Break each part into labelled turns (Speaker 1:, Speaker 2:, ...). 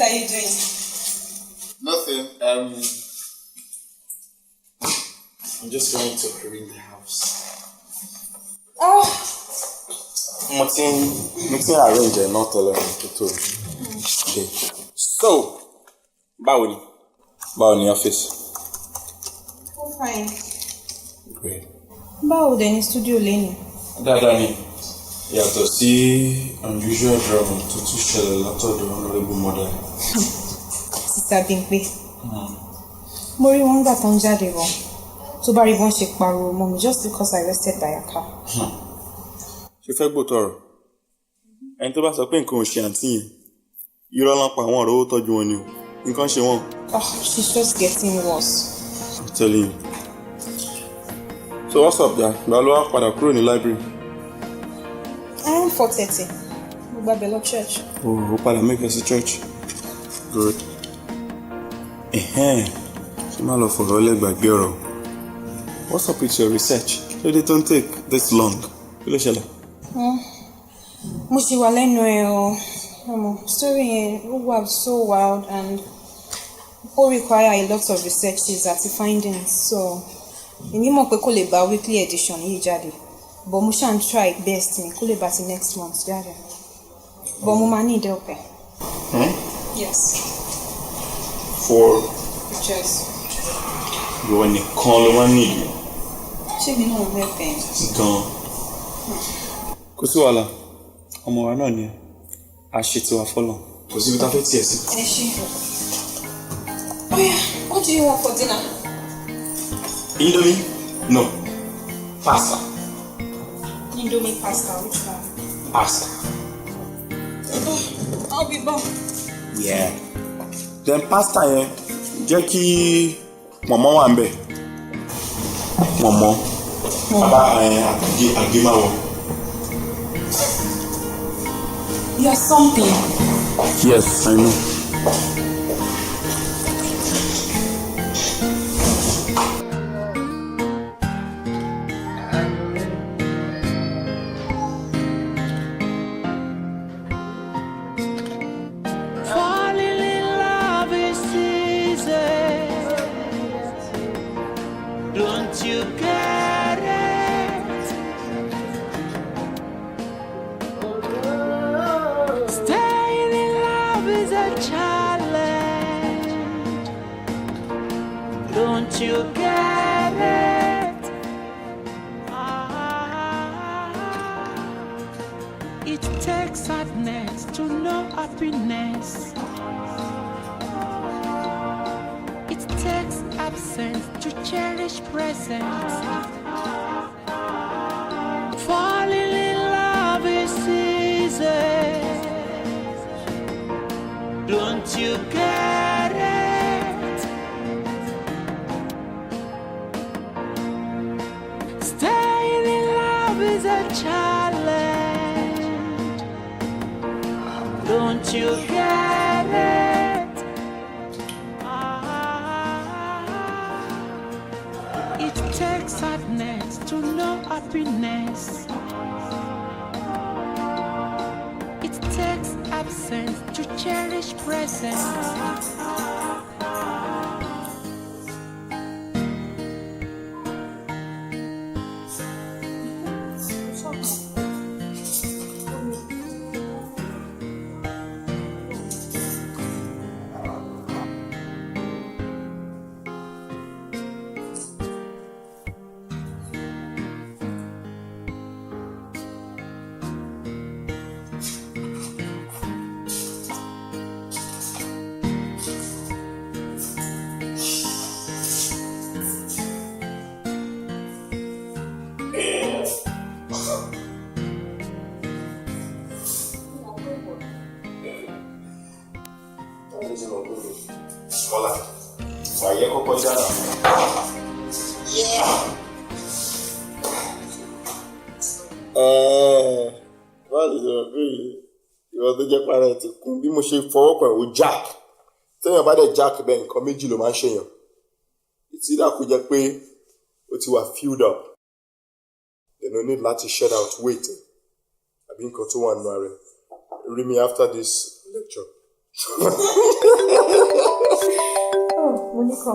Speaker 1: are you doing?
Speaker 2: Nothing. I'm just going to clean the house.
Speaker 1: Oh.
Speaker 2: Nothing arrange and not tell them to. Okay. So, Bawoni office.
Speaker 1: Oh, fine.
Speaker 2: Great.
Speaker 1: Báwo dẹ̀ ní studio lẹ́nu?
Speaker 2: Dáadáa ni. Yàtọ̀ sí unusual drama tó tún ṣẹlẹ̀ látọ̀dọ̀ honorable mother.
Speaker 1: Sister Bimpe. Mo rí wọn gbà tán jáde wọn. Tó bá rí wọn ṣe pariwo mọ́ mi just because I rested by a car.
Speaker 2: Ṣé fẹ́ gbòòtọ̀ ọ̀rọ̀? Ẹni tó bá sọ pé nǹkan ò ṣe àǹtí yẹn, irọ́ ló ń pa àwọn ọ̀rọ̀ owó tọ́jú wọn ni o. Nǹkan ṣe wọ́n.
Speaker 1: She's just getting worse.
Speaker 2: I'm telling you. So what's up there? Gba ló wá padà kúrò ní library.
Speaker 1: Around 4:30. Mo gba bẹ̀ lọ church.
Speaker 2: Oh, ó padà make it to church. Good. Ṣé máa lọ fọ̀rọ̀ lẹ́gbàgbé ọ̀rọ̀? What's up with your research? Why they don't take this long? Kí ló ṣẹlẹ̀?
Speaker 1: Mo ṣì wà lẹ́nu ẹ̀ o. Story yẹn ó wà so wild and ó require a lot of researches àti findings. So, èmi mọ̀ pé kò lè bá weekly edition yìí jáde. But mo ṣàn try best mi kó lè bá ti next month jáde. But mo máa need help ẹ. Yes.
Speaker 2: For
Speaker 1: pictures.
Speaker 2: Ìwọ nìkan ló máa ń nílò.
Speaker 1: Ṣé mi náà ń help ẹ?
Speaker 2: Gan. Kò sí wàhálà. Ọmọ wa náà ni a ṣe tiwa fọ́lọ̀. Kò síbi tá a fẹ́ tiẹ̀ sí.
Speaker 1: Ẹ ṣe. Oh yeah, what do you want for dinner?
Speaker 2: Indomie? No. Pasta.
Speaker 1: Indomie pasta, which one?
Speaker 2: Pasta.
Speaker 1: I'll be back.
Speaker 2: Yeah. Then pasta yẹn jẹ́ kí mọ̀mọ́ wà ń bẹ̀. Mọ̀mọ́. Bàbá àgémáwọ̀.
Speaker 1: You're something.
Speaker 2: Yes, I know. Bí mo ṣe fọwọ́ kan ò jack tẹ́yàn bá dẹ̀ jack bẹ́ẹ̀ nǹkan méjì ló máa ń ṣèyàn ìtìdá kò jẹ́ pé ó ti wà filled up then no need láti shed out weight àbí nǹkan tó wà nínú ara rẹ̀ rí mi after this lecture.
Speaker 1: Nico.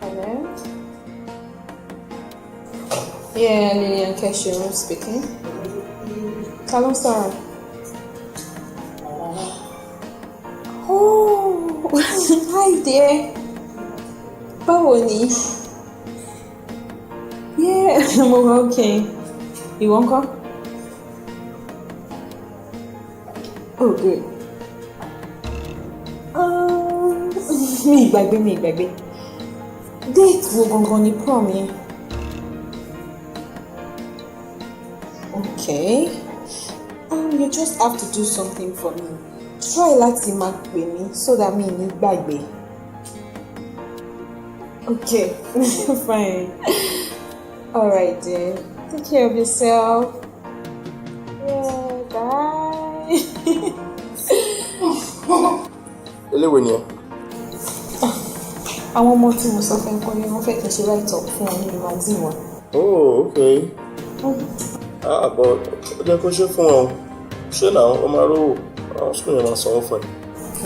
Speaker 1: Hello? Yeah, Lillian Keshiru speaking. Hello, sir. Oh, hi there. Báwo ni? Yeah, I'm okay. You won't come? Oh, good. Me baby. Date wo gangan ni prom yẹn? Okay. You just have to do something for me. Try láti máa pè mí so that me ní gbàgbé. Okay, fine. Alright then. Take care of yourself. Yeah, bye.
Speaker 2: Eléwo ni ẹ?
Speaker 1: Àwọn ọmọ tí mo sọ fẹ́ ń kọ́ ni wọ́n fẹ́ kí n ṣe write up fún wọn nínú magazine wọn.
Speaker 2: Oh, okay. But ó jẹ́ kó ṣe fún wọn. Ṣé náà ó máa rówó? Àwọn school yẹn máa sanwó fún ẹ.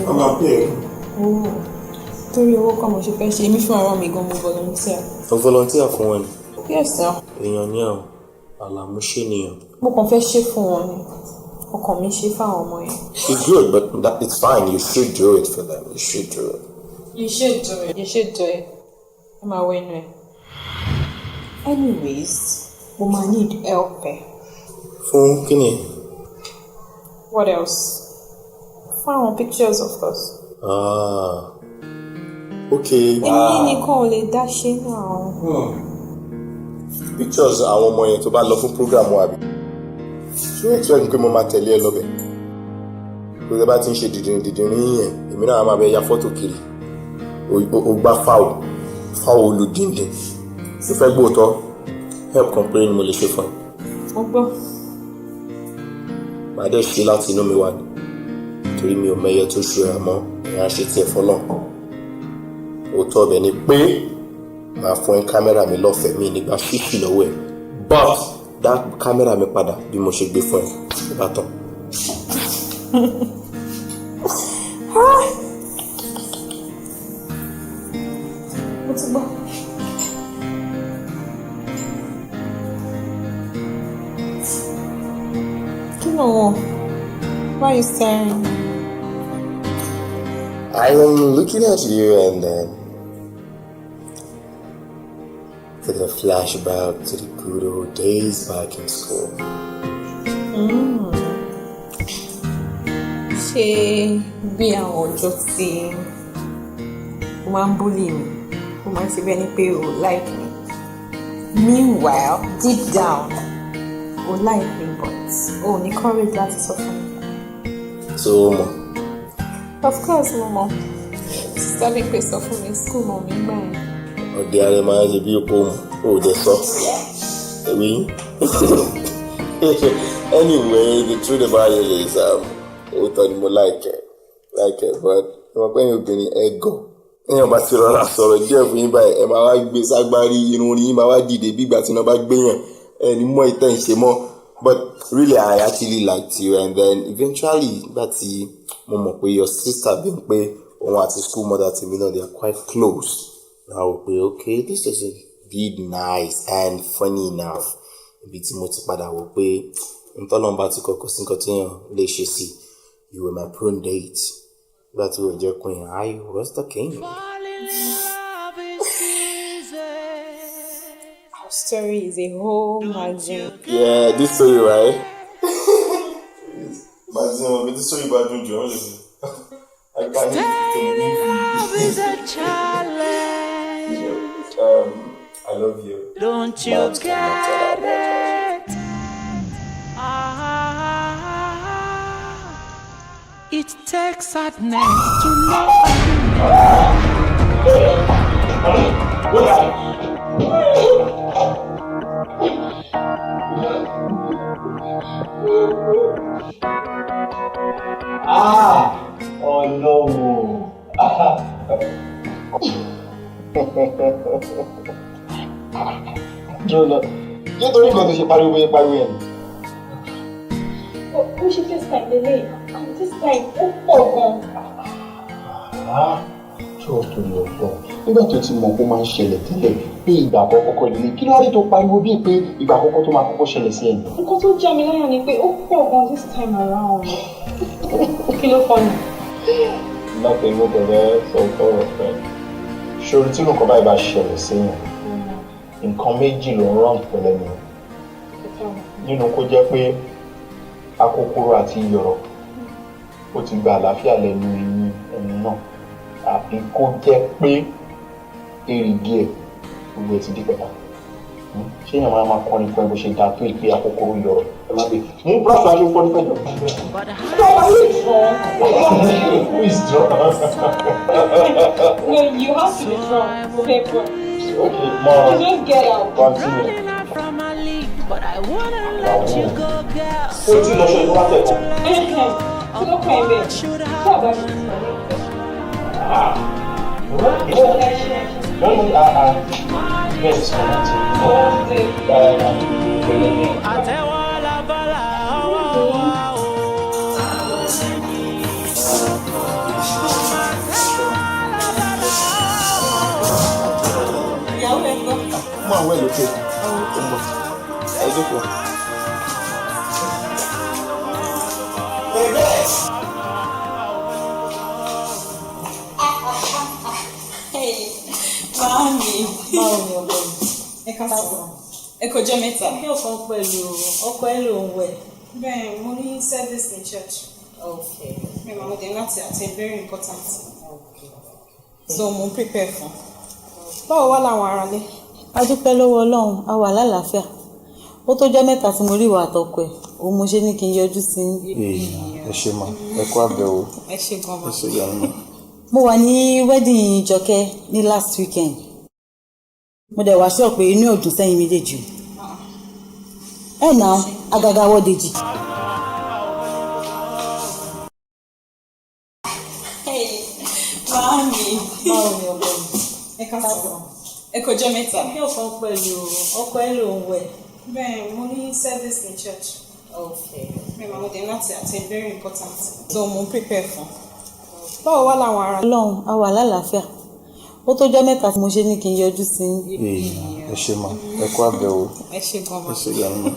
Speaker 2: Wọ́n máa pè é.
Speaker 1: Torí owó kọ́ mo ṣe fẹ́ ṣe, èmi fún ara mi gan mo volunteer.
Speaker 2: O volunteer fún wọn ni?
Speaker 1: Yes, sir.
Speaker 2: Èèyàn ní àwọn àlàmúṣe nìyàn.
Speaker 1: Mo kàn fẹ́ ṣe fún wọn ni. Ọkàn mi ṣe fáwọn ọmọ yẹn.
Speaker 2: It's good, but it's fine. You should do it for them. You should do it.
Speaker 1: You should do it. You should do it. I'm aware now. Anyways, we might need help.
Speaker 2: Fún kí ni?
Speaker 1: What else? Found pictures, of course.
Speaker 2: Okay. Pictures àwọn ọmọ yẹn tó bá lọ fún program wa bí. Ṣé o expect pé mo máa tẹ̀lé ẹ lọ́bẹ̀? Tó bá ti ń ṣe dìdìrín yẹn, èmi náà máa bẹ ya fọ́tò kiri. O gbá fáwọ̀ olùdíndín. Mo fẹ́ gbóòótọ́, help kan péré ni mo lè ṣe fún ẹ.
Speaker 1: Mo gbọ́.
Speaker 2: Màá dẹ̀ ṣe láti inú mi wá ni. Torí mi ò mẹyẹ tó ṣe ẹ̀ mọ́, ìyá ṣe tiẹ̀ fọ́lọ́. Òótọ́ ọbẹ̀ ni pé màá fún ẹ kámẹ́rà mi lọ́fẹ̀ẹ́ mi nígbà fífi lọ́wọ́ ẹ̀. But dá kámẹ́rà mi padà bí mo ṣe gbé fún ẹ ìbátan.
Speaker 1: Mo ti gbọ́. Kí ló wọ̀? Why are you staring?
Speaker 2: I am looking at you and then to the flashback to the good old days back in school.
Speaker 1: Ṣé bí àwọn ọjọ́ tí o máa ń bully mi, o máa ń ṣe bẹ́ẹ̀ ni pé o like me. Meanwhile, deep down, o like me but o ní courage láti sọ fún mi.
Speaker 2: So,
Speaker 1: Of course, Mama. Sister mi pè sọ fún mi school mọ̀ mi gbà yẹn.
Speaker 2: ọdẹ ààrẹ máa ń ṣe bí opó ò dẹ sọ. Anyway, the truth about it is, òótọ́ ni mo like it, but ọmọ pẹ́yìn obìnrin ẹ̀gọ́. Ẹ̀yàn bá ti rọra sọ̀rọ̀ díẹ̀ fún yín báyìí, ẹ máa wá gbé ságbárí irun orí yín máa wá dìde bí ìgbà tí wọ́n bá gbéyàn ẹni mọ́ ìtẹ́ ìṣe mọ́. But really, I actually liked you, and then eventually, that's mo mọ̀ pé your sister Bumpe òun àti school mother tèmi náà, they are quite close. Now we pé okay, this is a bit nice and funny enough. Ibi tí mo ti padà wò pé ntọ́lọ́mbà ti kọ́kọ́ sí nǹkan tí èèyàn lè ṣe sí. You were my prone date. That's what you're going. I was the king.
Speaker 1: Our story is a whole magazine.
Speaker 2: Yeah, this story, right? Magazine, this story about Junju. I can't.
Speaker 3: Love is a challenge.
Speaker 2: I love you.
Speaker 3: Don't you get it? It takes sadness to know.
Speaker 4: Oh no. Jọ̀lọ́, ṣé torí nǹkan tó ṣe pariwo ẹ̀?
Speaker 1: Ó ṣe first time lélẹ̀, and this time ó pọ̀ gan.
Speaker 4: Tó tó lọ lọ. Nígbà tó ti mọ̀ kó máa ń ṣẹlẹ̀ tẹ́lẹ̀ pé ìgbà àkọ́kọ́ lè kí ló rí tó pariwo bíi pé ìgbà àkọ́kọ́ tó máa kọ́kọ́ ṣẹlẹ̀ sí ẹni.
Speaker 1: Nǹkan tó jẹ́ mi láyà ni pé ó pọ̀ gan this time around. Kí ló fọ́ ni?
Speaker 4: Láti inú bẹ̀rẹ̀ sọ fọ́rọ̀ fẹ́. Ṣorí tí nǹkan báyìí bá ṣẹlẹ̀ séèyàn, nǹkan méjì ló ń rán pẹ̀lẹ́ mi. Nínú kó jẹ́ pé akókóró àti iyọ̀rọ̀ ó ti gba àlàáfíà lẹ́nu ẹni náà. Àbí kó jẹ́ pé èrìgì ẹ̀ gbogbo ẹ̀ ti di pẹ̀lá. Ṣé èèyàn máa kọ́ni fún ẹ bó ṣe dáa tó ìpè akókóró iyọ̀rọ̀? Ẹ má gbé. Mú búrọ́ọ̀ṣì aṣọ fọ́ni fẹ́jọ. Who is drunk?
Speaker 1: No, you have to be strong. Okay, bro.
Speaker 4: Okay, Mom.
Speaker 1: Just get out.
Speaker 4: Continue.
Speaker 3: But I wanna let you go, girl.
Speaker 4: Ó ti lọ ṣe ìwà tẹ̀kọ́.
Speaker 1: Kí ló kọ́ ẹ bẹ́ẹ̀? Ṣé àbá mi sọ?
Speaker 4: Yes,
Speaker 2: Come on, well, okay. I do go.
Speaker 1: Mami. Ẹ ká sọ̀rọ̀. Ẹ kò jẹ́ mẹ́ta.
Speaker 5: Kí ọ̀kan pẹ̀lú ọkọ ẹ̀ ló ń wẹ̀.
Speaker 1: Bẹ́ẹ̀ mo ní service in church.
Speaker 5: Okay.
Speaker 1: Mi máa mo dé láti attend very important. So mo ń prepare fún. Báwo wá làwọn aráalé?
Speaker 5: A dúpẹ́ lọ́wọ́ Ọlọ́run, a wà lálàáfíà. Ó tó jẹ́ mẹ́ta tí mo rí ìwà àtọkọ ẹ̀, òun mo ṣe ní kí n yọjú sí i.
Speaker 2: Ẹ ṣe mà, ẹ kú àbẹ̀wò.
Speaker 1: Ẹ ṣe gan-an.
Speaker 2: Ẹ ṣe yàrá mà.
Speaker 5: Mo wà ní wedding Jọkẹ́ ní last weekend. Mo dẹ̀ wá sọ pé inú ọdún sẹ́yìn méjèèjì. Ẹ náà àgàgà wọ́dèjì.
Speaker 1: Mami.
Speaker 5: Báwo ni ọkọ mi?
Speaker 1: Ẹ ká sọ̀rọ̀. Ẹ kò jẹ́ mẹ́ta.
Speaker 5: Kí ọ̀kan pẹ̀lú ọkọ ẹ̀ ló ń wẹ̀.
Speaker 1: Bẹ́ẹ̀ mo ní service in church.
Speaker 5: Okay.
Speaker 1: Mi máa mo dé láti attend very important. So mo ń prepare fún. Báwo wá làwọn aráalé?
Speaker 5: Ọlọ́run, a wà lálàáfíà. Ó tó jẹ́ mẹ́ta tí mo ṣe ní kí n yọjú sí i.
Speaker 2: Ẹ ṣe mà, ẹ kú àbẹ̀wò.
Speaker 1: Ẹ ṣe gan-an.
Speaker 2: Ẹ ṣe yàrá mà.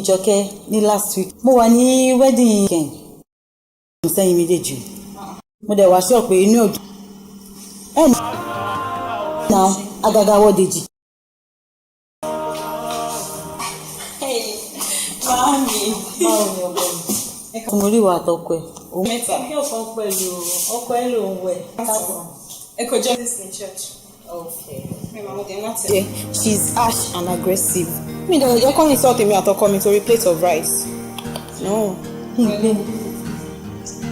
Speaker 5: Jọkẹ́ ní last week. Mo wà ní wedding weekend. Sẹ́yìn méjèèjì. Mo dẹ̀ wá sọ pé inú ọdún. Ẹ náà àgàgà wọ́dèjì.
Speaker 1: Mami.
Speaker 5: Báwo ni ọkọ mi? Tí mo rí ìwà àtọkọ ẹ̀.
Speaker 1: Mẹ́ta.
Speaker 5: Kí ọ̀kan pẹ̀lú ọkọ ẹ̀ ló ń wẹ̀.
Speaker 1: Ẹ kò jẹ́ this in church.
Speaker 5: Okay.
Speaker 1: Mi máa mo dé láti. Yeah, she's harsh and aggressive. Mi dẹ̀ jẹ́ kọ́ insult mi àtọkọ mi torí plate of rice. No.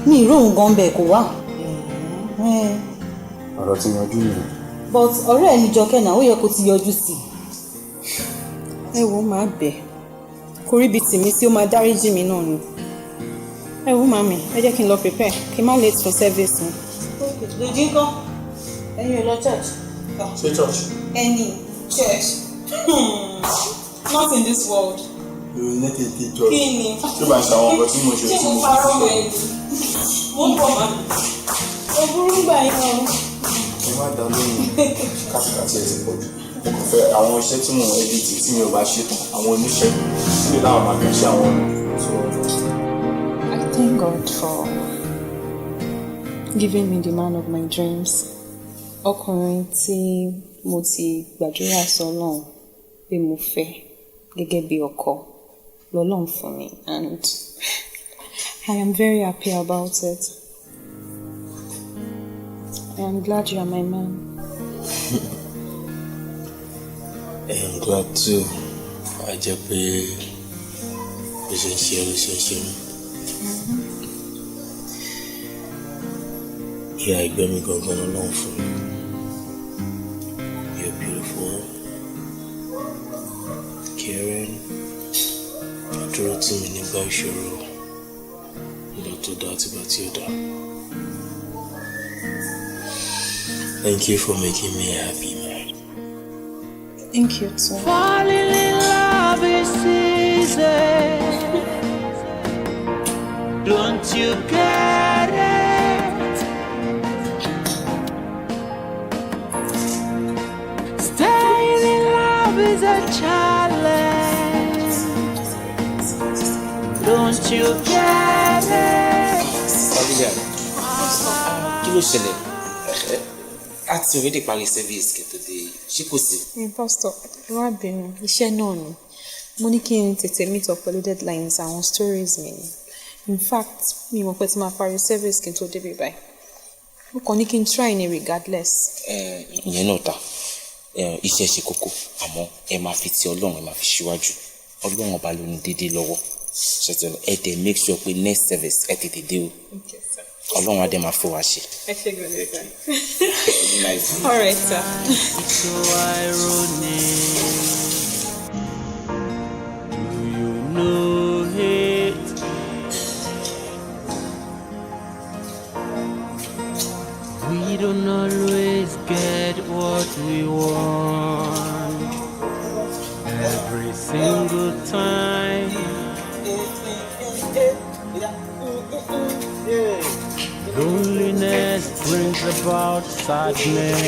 Speaker 5: Mi ìró òun gan bẹ̀ kò wá.
Speaker 2: Ọ̀rọ̀ ti yanjú yìí.
Speaker 5: But ọ̀rẹ́ ẹ̀ ní Jọkẹ́ náà ó yẹ kó ti yọjú sí i.
Speaker 1: Ẹ wo máa bẹ̀. Kò rí ibi tì mí sí ó máa dáríjì mi náà ni. Ẹ wo màmí, ẹ jẹ́ kí n lọ prepare kí n má late for service mi.
Speaker 5: Lójú ńkọ́? Ẹ̀yin ò lọ church?
Speaker 2: Ṣé church?
Speaker 1: Any church. Not in this world.
Speaker 2: Yóò ní kí n kí church.
Speaker 1: Kí ni?
Speaker 2: Ṣé bá ṣe àwọn ọkọ̀ tí mo ṣe
Speaker 1: Ṣé
Speaker 2: tí
Speaker 1: mo
Speaker 2: mo
Speaker 1: parọ́ mọ́ ẹ? Mo ń bọ̀ màmí. Ó burú gbà yín o.
Speaker 2: Ẹ má dá lóyún kàtìkàtì ẹ̀ ti pọ̀ jù. Mo kàn fẹ́ àwọn iṣẹ́ tí mò ń edit tí mi ò bá ṣe tán àwọn oníṣẹ́ tí mi láwọn máa fi ṣe àwọn ọ̀nà.
Speaker 1: I thank God for giving me the man of my dreams. Ọkùnrin tí mo ti gbàdúrà sọ́lọ́run pé mo fẹ́ gẹ́gẹ́ bí ọkọ lọ́lọ́run fún mi and I am very happy about it. I am glad you are my man.
Speaker 6: I am glad too. I jẹ́ pé ó ṣe ń ṣe ó ṣe ń ṣe mí. Ìyá ẹgbẹ́ mi gangan lọ́lọ́run fún mi. You're beautiful, caring, dúró tì mí nígbà ìṣòro, ìgbà tó dá àti ìgbà tí ó dá. Thank you for making me happy, man.
Speaker 1: Thank you too.
Speaker 3: Falling in love is easy. Don't you get it? challenge. Don't you get it?
Speaker 6: Kí ló ṣẹlẹ̀? Àti already parí service kẹ́ tó dé. Ṣé kò sí?
Speaker 1: Pastor, ẹ wá bínú, iṣẹ́ náà ni. Mo ní kí n tètè meet up pẹ̀lú deadlines àwọn stories mi. In fact, mi mọ̀ pé tí máa parí service kí n tó débi báyìí. Mo kàn ní kí n try ni regardless.
Speaker 6: Ìyẹn náà dá. Iṣẹ́ ṣe kókó, àmọ́ ẹ máa fi ti Ọlọ́run, ẹ máa fi síwájú. Ọlọ́run ọba ló ní dédé lọ́wọ́. Ṣètò ẹ dẹ̀ make sure pé next service ẹ tètè dé o.
Speaker 1: Okay, sir.
Speaker 6: Ọlọ́run á dẹ̀ máa fún wa ṣe.
Speaker 1: Ẹ ṣe gbọ́dọ̀ gan. All right, sir.
Speaker 3: So ironic. Do you know it? We don't always get what we want every single time. Loneliness brings about sadness.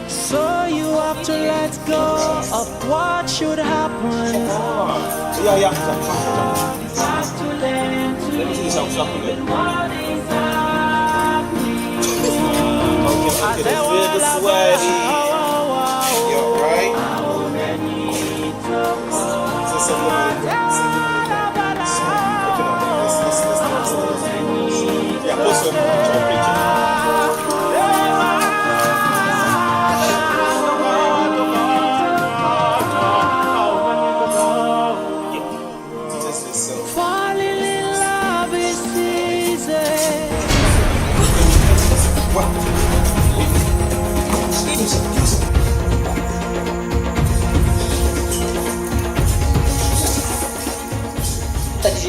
Speaker 3: So you have to let go of what should happen. You have to learn to live with what is happening.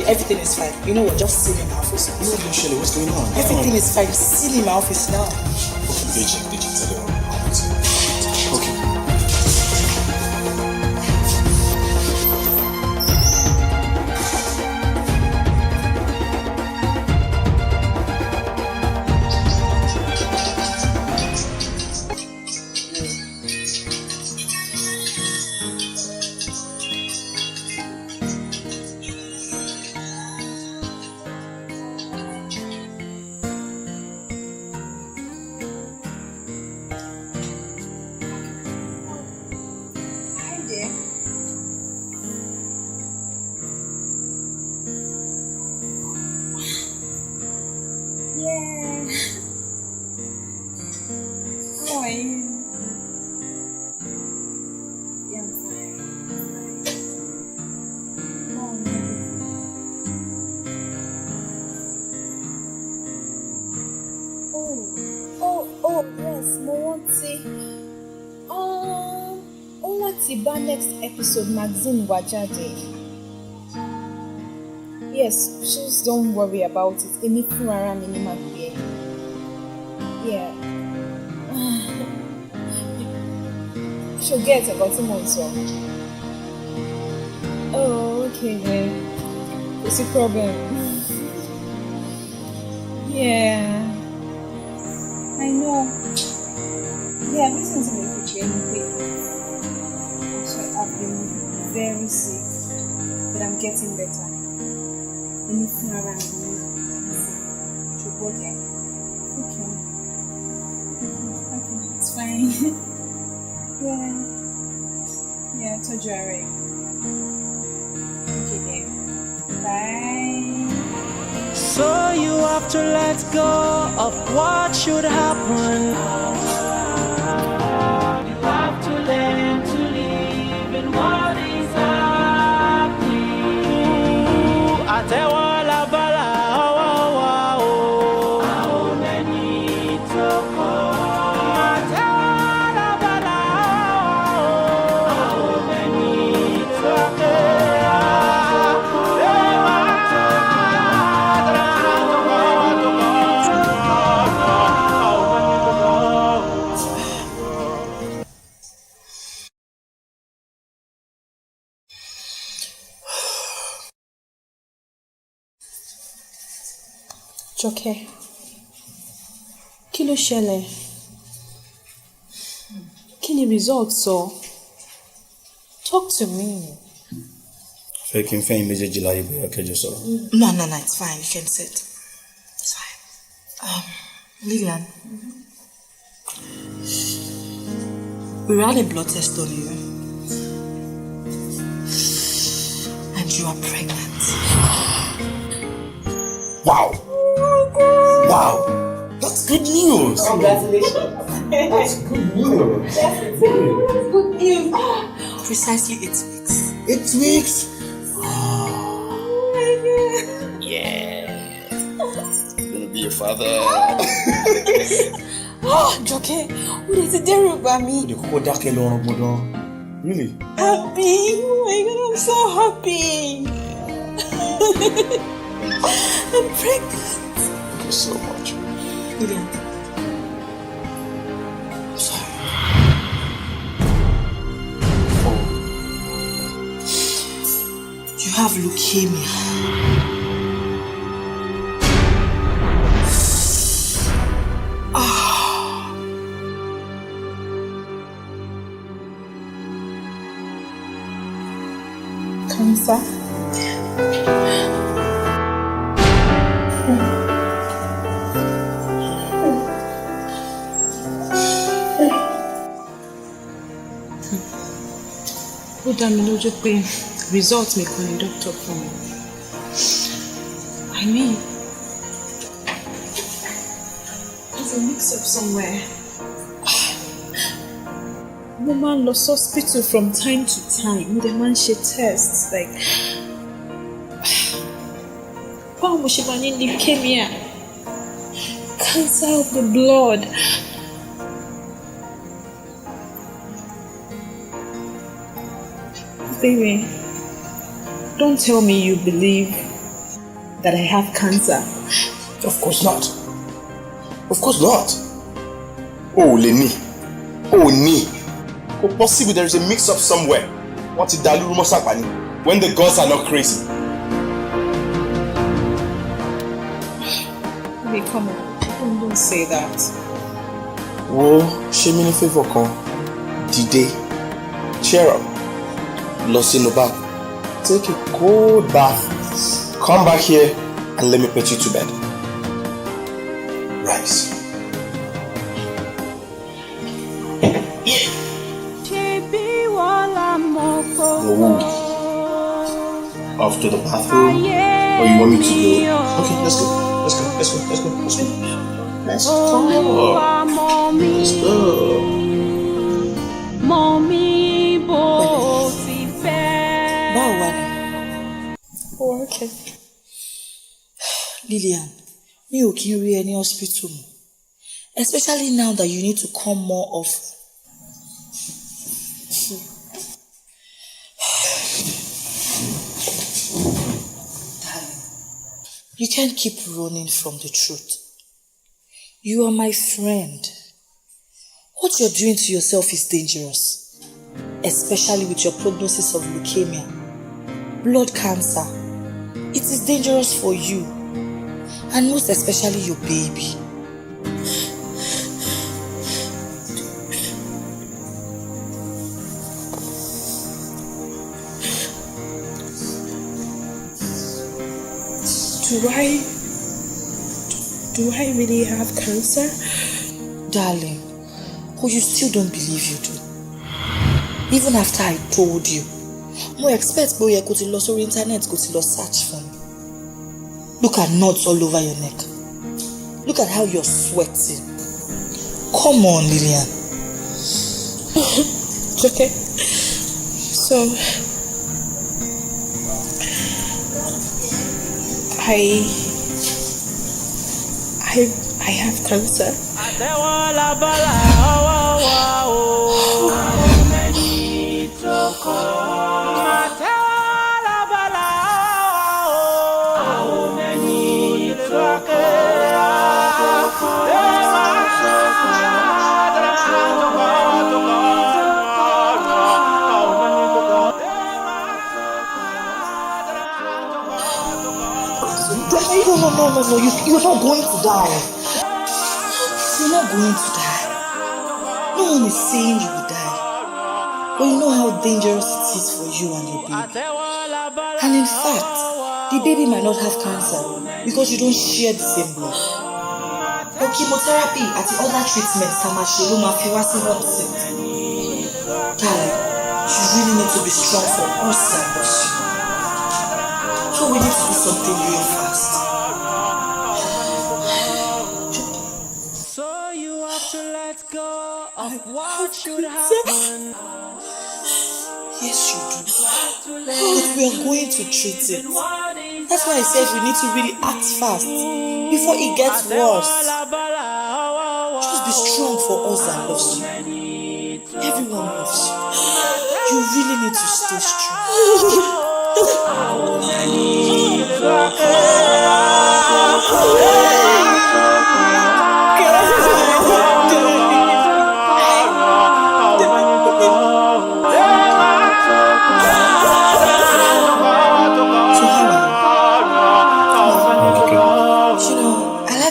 Speaker 7: Everything is fine. You know what? Just see me in my office.
Speaker 2: No, Shirley, what's going on?
Speaker 7: Everything is fine. See me in my office now.
Speaker 2: Okay, Deji, tell her. Okay.
Speaker 1: Next episode magazine wajade. Yes, just don't worry about it. Emi fúnra mi ni máa gbé. Yeah. She'll get about 2 months on. Oh, okay then. What's the problem? Yeah. I know. Yeah, listen to me for anything. I've been very sick, but I'm getting better. Anything around me, okay. Okay, it's fine. Yeah, I told you already. Okay then, bye.
Speaker 3: So you have to let go of what should happen. You have to learn to live in what is happening. Atewala bala, oh, oh, oh. How many to come? Atewala bala, oh, how many to come?
Speaker 1: Jọkẹ́, kí ló ṣẹlẹ̀? Kí ni result sọ? Talk to me.
Speaker 8: Fẹ́ kí n fẹ́yìn méjèèjì láyé bóyá kẹjọ sọ̀rọ̀.
Speaker 7: No, it's fine. You can sit. It's fine. Lillian, we ran a blood test on you, and you are pregnant.
Speaker 8: Wow! Wow! That's good news!
Speaker 7: Congratulations.
Speaker 8: That's good news!
Speaker 7: That's good news. Precisely 8 weeks.
Speaker 8: 8 weeks? Gonna be a father.
Speaker 1: Jọkẹ́, ó lè ti dẹ́rù bà mí.
Speaker 8: Ó lè kọ́kọ́ dákẹ́ lọ́rùn gbọ́dọ̀. Really?
Speaker 1: Happy! Oh my God, I'm so happy. I'm pregnant.
Speaker 8: Thank you so much.
Speaker 7: Lillian, I'm sorry. You have leukemia.
Speaker 1: Cancer? Ó dá mi lójú pé result mi kàn ní doctor fún mi. I mean, there's a mix-up somewhere. Mo máa ń lọ hospital from time to time. Mo dẹ̀ máa ń ṣe tests like báwo mo ṣe máa ní leukemia, cancer of the blood. Baby, don't tell me you believe that I have cancer.
Speaker 8: Of course not. Of course not. Oh, Lenny. Oh, ni. Oh, possibly there is a mix-up somewhere. What is that rumor happening? When the gods are not crazy.
Speaker 1: Baby, come on. Don't say that.
Speaker 8: Oh, ṣe mí ní favor kan. Dìde. Cheer up. Lọ sínú bath. Take a cold bath. Come back here and let me put you to bed. Rise. Off to the bathroom, or you want me to go? Okay, let's go. Let's go. Let's go. Let's go. Let's go. Let's go. Let's go.
Speaker 3: Mommy, bó ti fẹ́.
Speaker 7: Báwo wá ni?
Speaker 1: Oh, okay.
Speaker 7: Lillian, mi ò kí ń rí ẹ ní hospital mọ́. Especially now that you need to come more often. You can't keep running from the truth. You are my friend. What you're doing to yourself is dangerous, especially with your prognosis of leukemia, blood cancer. It is dangerous for you, and most especially your baby.
Speaker 1: Do I really have cancer?
Speaker 7: Darling, oh, you still don't believe you do. Even after I told you, mo expect boy kó ti lọ sórí internet kó ti lọ search for me. Look at knots all over your neck. Look at how you're sweating. Come on, Lillian.
Speaker 1: It's okay. So, I have cancer.
Speaker 7: You don't want No. You're not going to die. You're not going to die. No one is saying you will die. But you know how dangerous it is for you and your baby. And in fact, the baby might not have cancer because you don't share the same blood. Your chemotherapy and the other treatments, Tamasheluma, Fiwasi, darling, you really need to be strong for us and us. So we need to do something real fast.
Speaker 3: So you have to let go of what should happen.
Speaker 7: Yes, you do. But we are going to treat it. That's why I said we need to really act fast before it gets worse. Just be strong for us and loves you. Everyone loves you. You really need to stay strong.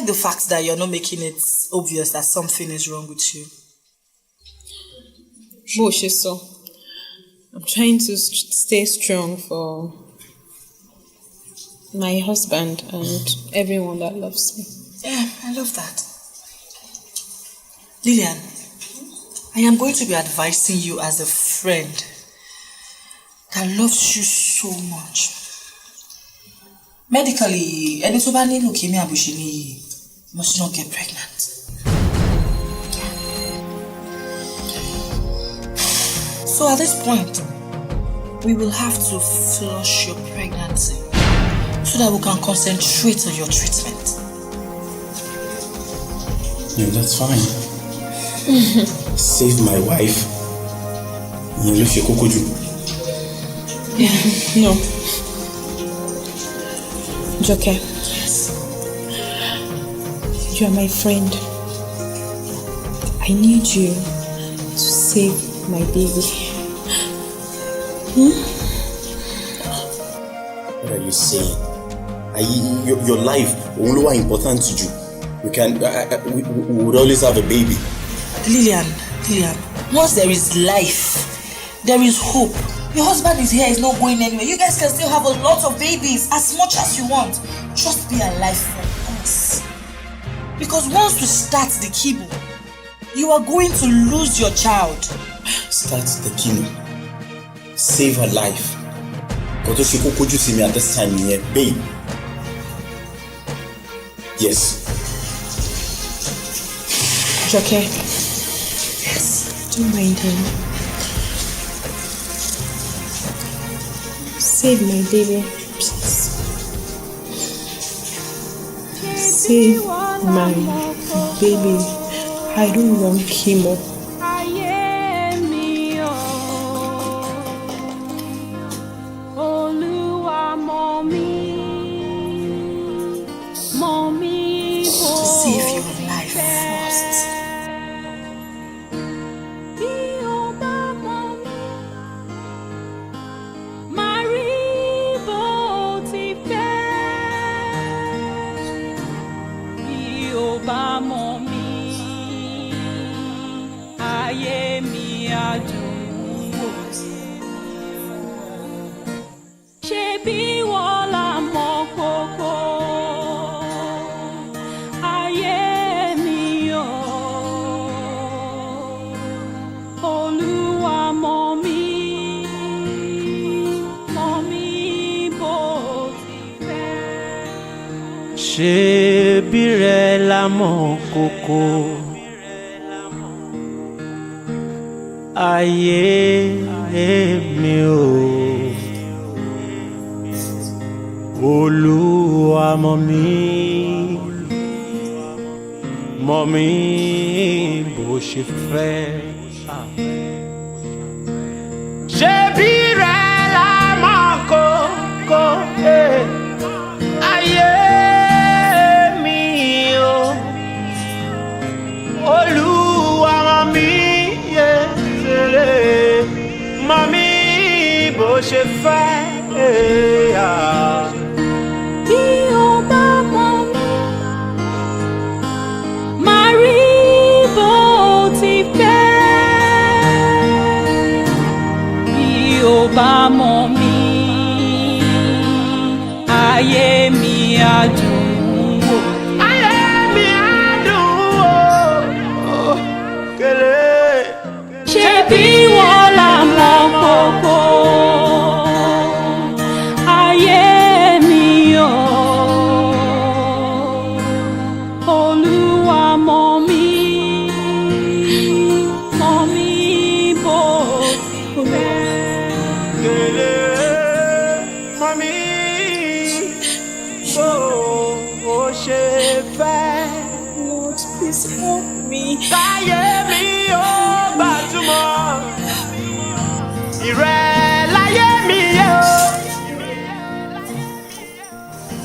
Speaker 7: The fact that you're not making it obvious that something is wrong with you.
Speaker 1: So I'm trying to stay strong for my husband and everyone that loves me.
Speaker 7: Yeah, I love that. Lillian, I am going to be advising you as a friend that loves you so much. Medically, any sobani leukemia bushini must not get pregnant. So at this point, we will have to flush your pregnancy so that we can concentrate on your treatment.
Speaker 8: Yeah, that's fine. Save my wife.
Speaker 1: No. Joke.
Speaker 7: Yes.
Speaker 1: You are my friend. I need you to save my baby.
Speaker 8: What are you saying? Your life only important to you. We would always have a baby.
Speaker 7: Lillian, once there is life, there is hope. Your husband is here, he's not going anywhere. You guys can still have a lot of babies, as much as you want. Just be alive for us. Because once we start the chemo, you are going to lose your child.
Speaker 8: Start the chemo. Save her life. Because could you see me at this time here, babe? Yes.
Speaker 1: Joke.
Speaker 7: Yes.
Speaker 1: Don't mind him. Save my baby, please. Save my baby. I don't want chemo.
Speaker 7: Save your life first.
Speaker 3: Ṣebí la mọ̀ kókó ayé mi o Olúwa mọ̀ mí bó ṣe fẹ́. Ṣebí la mọ̀ kókó ayé Olúwa mọ̀ mí bó ṣe fẹ́. Bí o bá mọ̀ ò bá mọ̀ mí ayé mi á dùn wò. Ayé mi á dùn wò. Kéré. Ṣé bí wọ́n là mọ̀ kókó ayé mi o. Olúwa mọ̀ mí bó fẹ́. Kéré mọ̀ mí bó o ṣe fẹ́.
Speaker 1: Lord, please help me.
Speaker 3: Káyé mi ó gbàtúmọ̀ ìrẹ́ láyé mi yẹ o.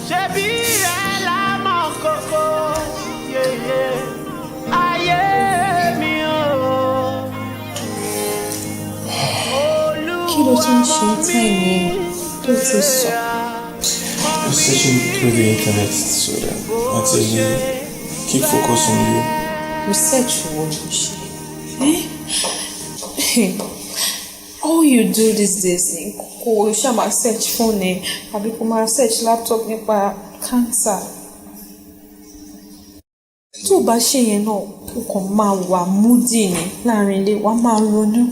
Speaker 3: Ṣé bí ẹ la mọ̀ kókó yeye ayé mi o.
Speaker 1: Kí ló tún ṣe táìmì tó ti sọ?
Speaker 8: I'm searching through the internet so that I tell you, keep focus on you.
Speaker 1: Research wo ló ṣe? All you do these days ni kò ṣáà máa search phone ẹ àbí kò máa search laptop nípa cancer. Tó o bá ṣe yẹn náà, o kàn máa wà moody ni láàrin ilé, wàá máa ronú.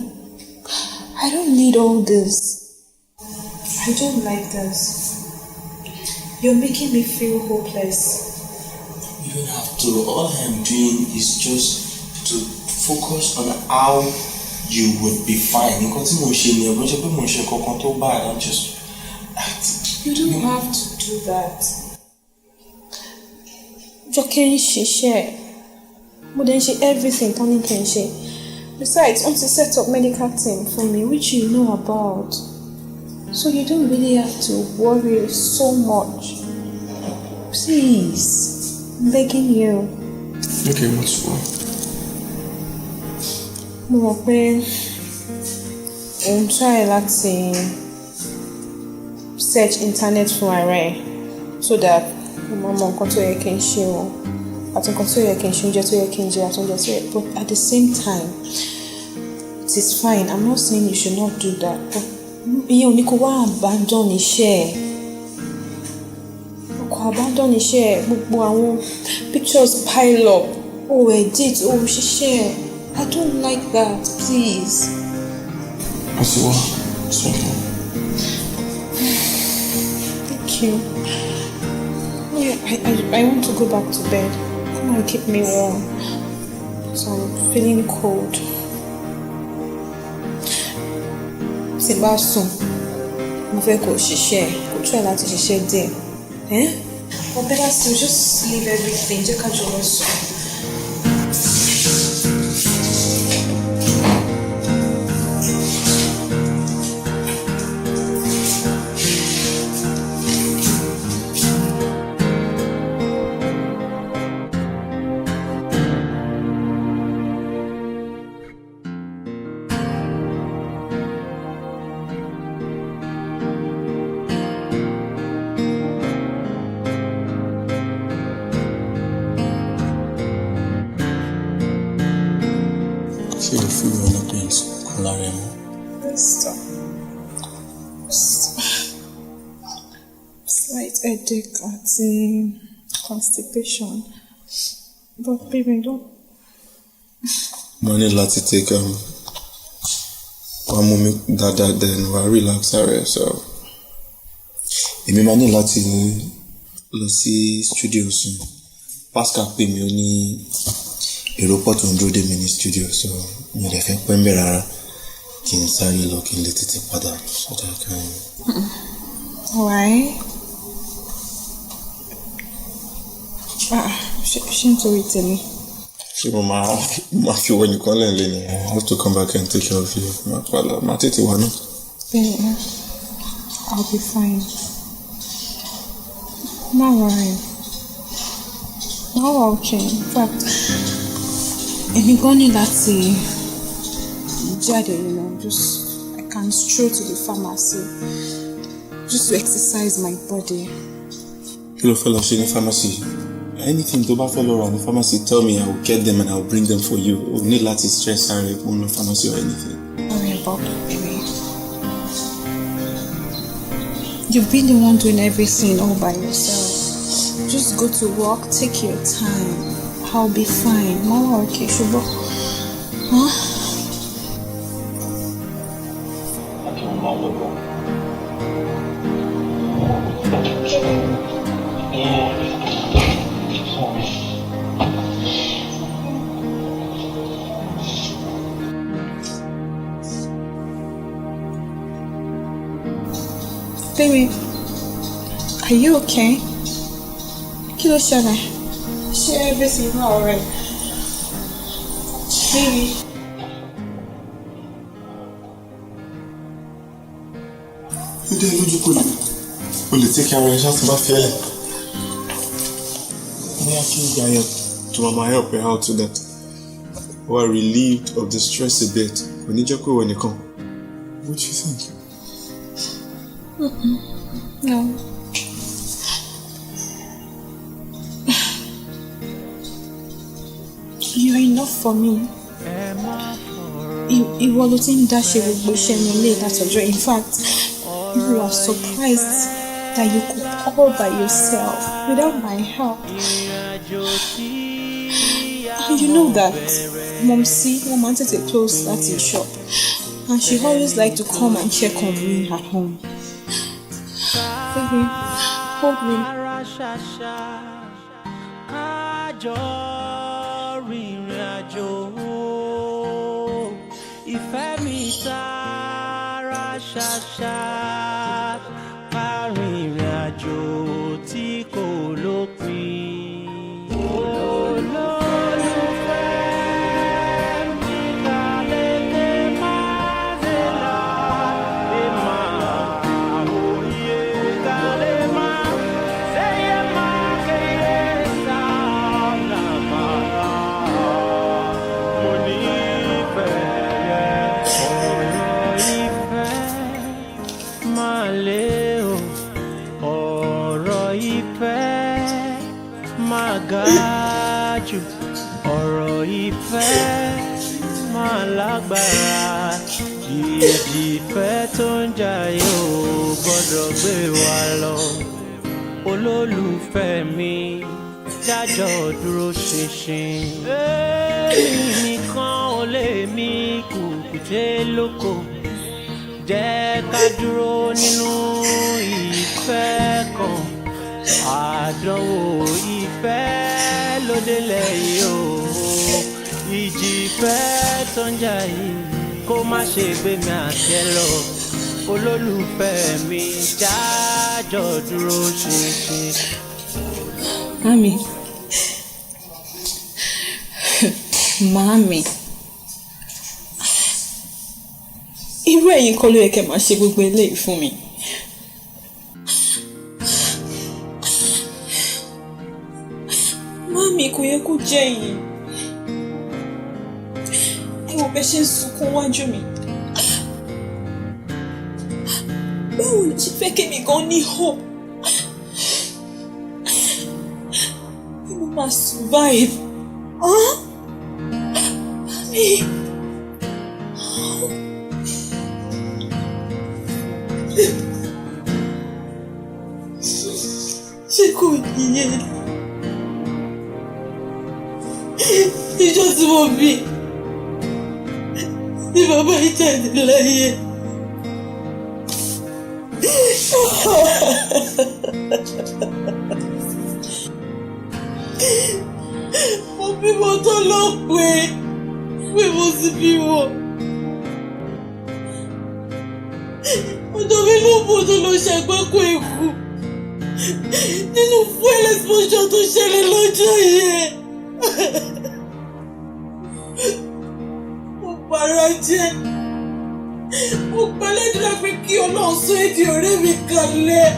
Speaker 1: I don't need all this. I don't like this. You're making me feel hopeless.
Speaker 8: You don't have to. All I am doing is just to focus on how you would be fine. Nǹkan tí mo ṣe ni ẹ̀gbọ́n ṣe pé mo ṣe kankan tó bad. I'm just.
Speaker 1: You don't have to do that. Jọkẹ́ ń ṣiṣẹ́. Mo dẹ̀ ń ṣe everything tó ní kí n ṣe. Besides, wọ́n ti set up medical team for me, which you know about. So you don't really have to worry so much. Please, I'm begging you.
Speaker 8: Okay, what's wrong?
Speaker 1: Mo mọ̀ pé òun try láti search internet fún ara ẹ̀ so that mo mọ nǹkan tó yẹ kí n ṣe o àti nǹkan tó yẹ kí n ṣe oúnjẹ tó yẹ kí n jẹ àti oúnjẹ tó yẹ but at the same time it is fine. I'm not saying you should not do that but ìyẹn ò ní kó wá abandon iṣẹ́ ẹ̀ kó abandon iṣẹ́ ẹ̀ gbogbo àwọn pictures pile up edit ṣiṣẹ́ ẹ̀. I don't like that, please.
Speaker 8: I see what? It's okay.
Speaker 1: Thank you. I want to go back to bed. Come on, keep me warm. So I'm feeling cold. Tí bá sùn, mo fẹ́ kó ṣiṣẹ́, kó try láti ṣiṣẹ́ díẹ̀. Or better still, just leave everything. Jẹ́ ká jọ lọ sùn. Slight headache àti constipation, but baby don't.
Speaker 8: Mo ní láti take wá mú mi dáadáa then wá relax ara so èmi máa ní láti lọ sí studio soon. Pascal pè mí ó ní èrò pọ̀ tó ń dúró dè mí ní studio so mi ò lè fẹ́ pẹ́ ń bẹ̀ rárá kí n sáré lọ kí n lè tètè padà so that I can.
Speaker 1: Why? Ṣé nítorí tèmi?
Speaker 8: Ṣé mo máa fi wọ nìkan lẹ́yìn ni I have to come back and take care of you. Máa tètè wá náà.
Speaker 1: Bẹ́ẹ̀ni, I'll be fine. Má worry. Oh, okay. In fact, èmi gan ní láti jáde, just I can stroll to the pharmacy just to exercise my body.
Speaker 8: Kí ló fẹ́ lọ ṣe ní pharmacy? Anything tó bá fẹ́ lọ rà ní pharmacy, tell me, I will get them and I will bring them for you. O ní láti stress ara ẹ̀ fún pharmacy or anything.
Speaker 1: Don't worry about it, baby. You've been the one doing everything all by yourself. Just go to work, take your time. I'll be fine. Mama, okay, Shubo. Huh? Baby, are you okay? Kilo Shana, share everything alright. Baby.
Speaker 8: You didn't lose your will you take care of your chance to my feeling? May I keep you to mama help her out so that we're relieved of the stress a bit. We need you when you come. What do you think?
Speaker 1: No. You're enough for me. Ìwọ ló ti ń dá ṣe gbogbo iṣẹ́ mi lé látọjọ́. In fact, you are surprised that you could all by yourself without my help. And you know that Momsi wanted to close that shop, and she always liked to come and check on me at home. Baby, hold me.
Speaker 3: Ìfẹ́ mi tara ṣaṣa, arìnrìn àjò tí kò lópin. Olólùfẹ́ mi kàlédé máa dé là, ẹ máa òye kàlé máa ṣẹ́yẹ máa kéye sáà máa. Mo ní ìfẹ́. Gaju ọ̀rọ̀ ìfẹ́ máa lágbára, ìjì ìfẹ́ tó ń jà yóò gbọ́dọ̀ gbé wa lọ. Olólùfẹ́ mi jájọ dúró ṣinṣin. Èmi nìkan ò lè mí kùkùté lóko. Jẹ́ ká dúró nínú ìfẹ́ kan. Àdánwò ìfẹ́ ló délẹ̀ yìí o, ìjì ìfẹ́ tó ń jà yìí kó má ṣe gbé mi àṣẹ lọ. Olólùfẹ́ mi jájọ dúró ṣinṣin.
Speaker 1: Mami, irú ẹ̀yin kọ́ ló yẹ kẹ́ máa ṣe gbogbo eléyìí fún mi. Mami, kò yẹ kó jẹ́ yìí. Ẹ wò bẹ́ ṣe ń sunkún wájú mi. Báwo lè ṣe fẹ́ kémi gan ní hope? Bí mo máa survive? Mami. Ṣé kò yẹ? Ìjọ tí mo bí ní bàbá ìjáde láyé. Mo bímọ tó lọ pé mo sì bímọ. Ọjọ́ mi ló bò tó lọ ṣàgbákò ikú nínú fuel explosion tó ṣẹlẹ̀ lọ́jọ́ yẹn. Mo bara jẹ́. Mo gbàládùra pé kí Ọlọ́run sọ èdè ọ̀rẹ́ mi kalẹ̀.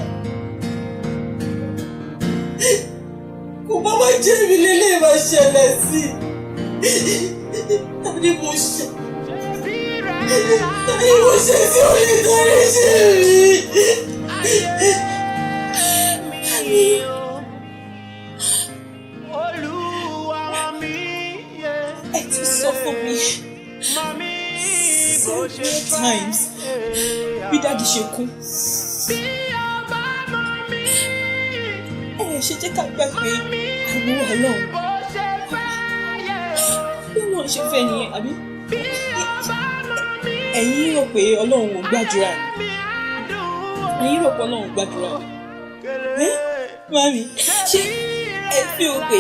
Speaker 1: Kò bá wá jẹ́ mi lélẹ̀ máa ṣẹlẹ̀ sí. Tani mo ṣe? Tani mo ṣe tí ó lè dárí ṣe mi? Ẹ ti sọ fún mi several times bí dáàdì ṣe kú. ṣe jẹ́ ká gbà pé àwọn Ọlọ́run bí wọ́n ṣe fẹ́ nìyẹn àbí ẹ̀yin rò pé Ọlọ́run ò gbàdúrà ẹ̀yin rò pé Ọlọ́run ò gbàdúrà mami ṣé ẹ fi o pé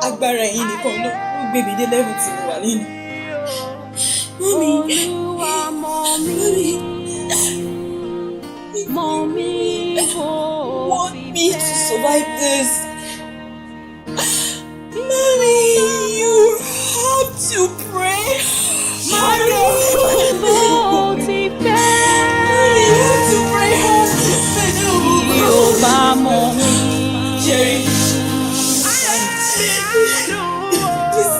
Speaker 1: agbára ẹ̀yin nìkan náà ó gbé mi dé level tí mo wà lẹ́nu Mommy, want me to survive this. Mommy, you have to pray. Mommy, you have to pray. Jerry, this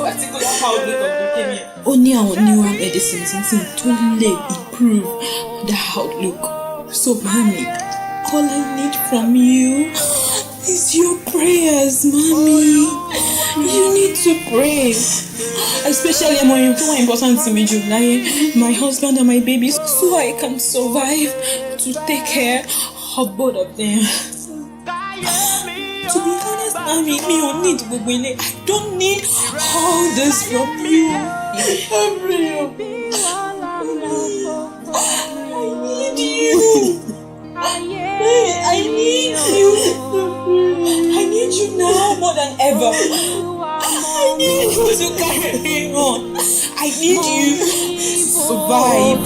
Speaker 1: particular outlook of leukemia. Only our new medicines to improve the outlook. So, mommy, all I need from you is your prayers, mommy. You need to pray. Especially more important to me, July, my husband and my babies, so I can survive to take care of both of them. To be honest, mommy, me don't need Bubele. I don't need all this from you. I need you. I need you. I need you now more than ever. I need you to carry me on. I need you to survive.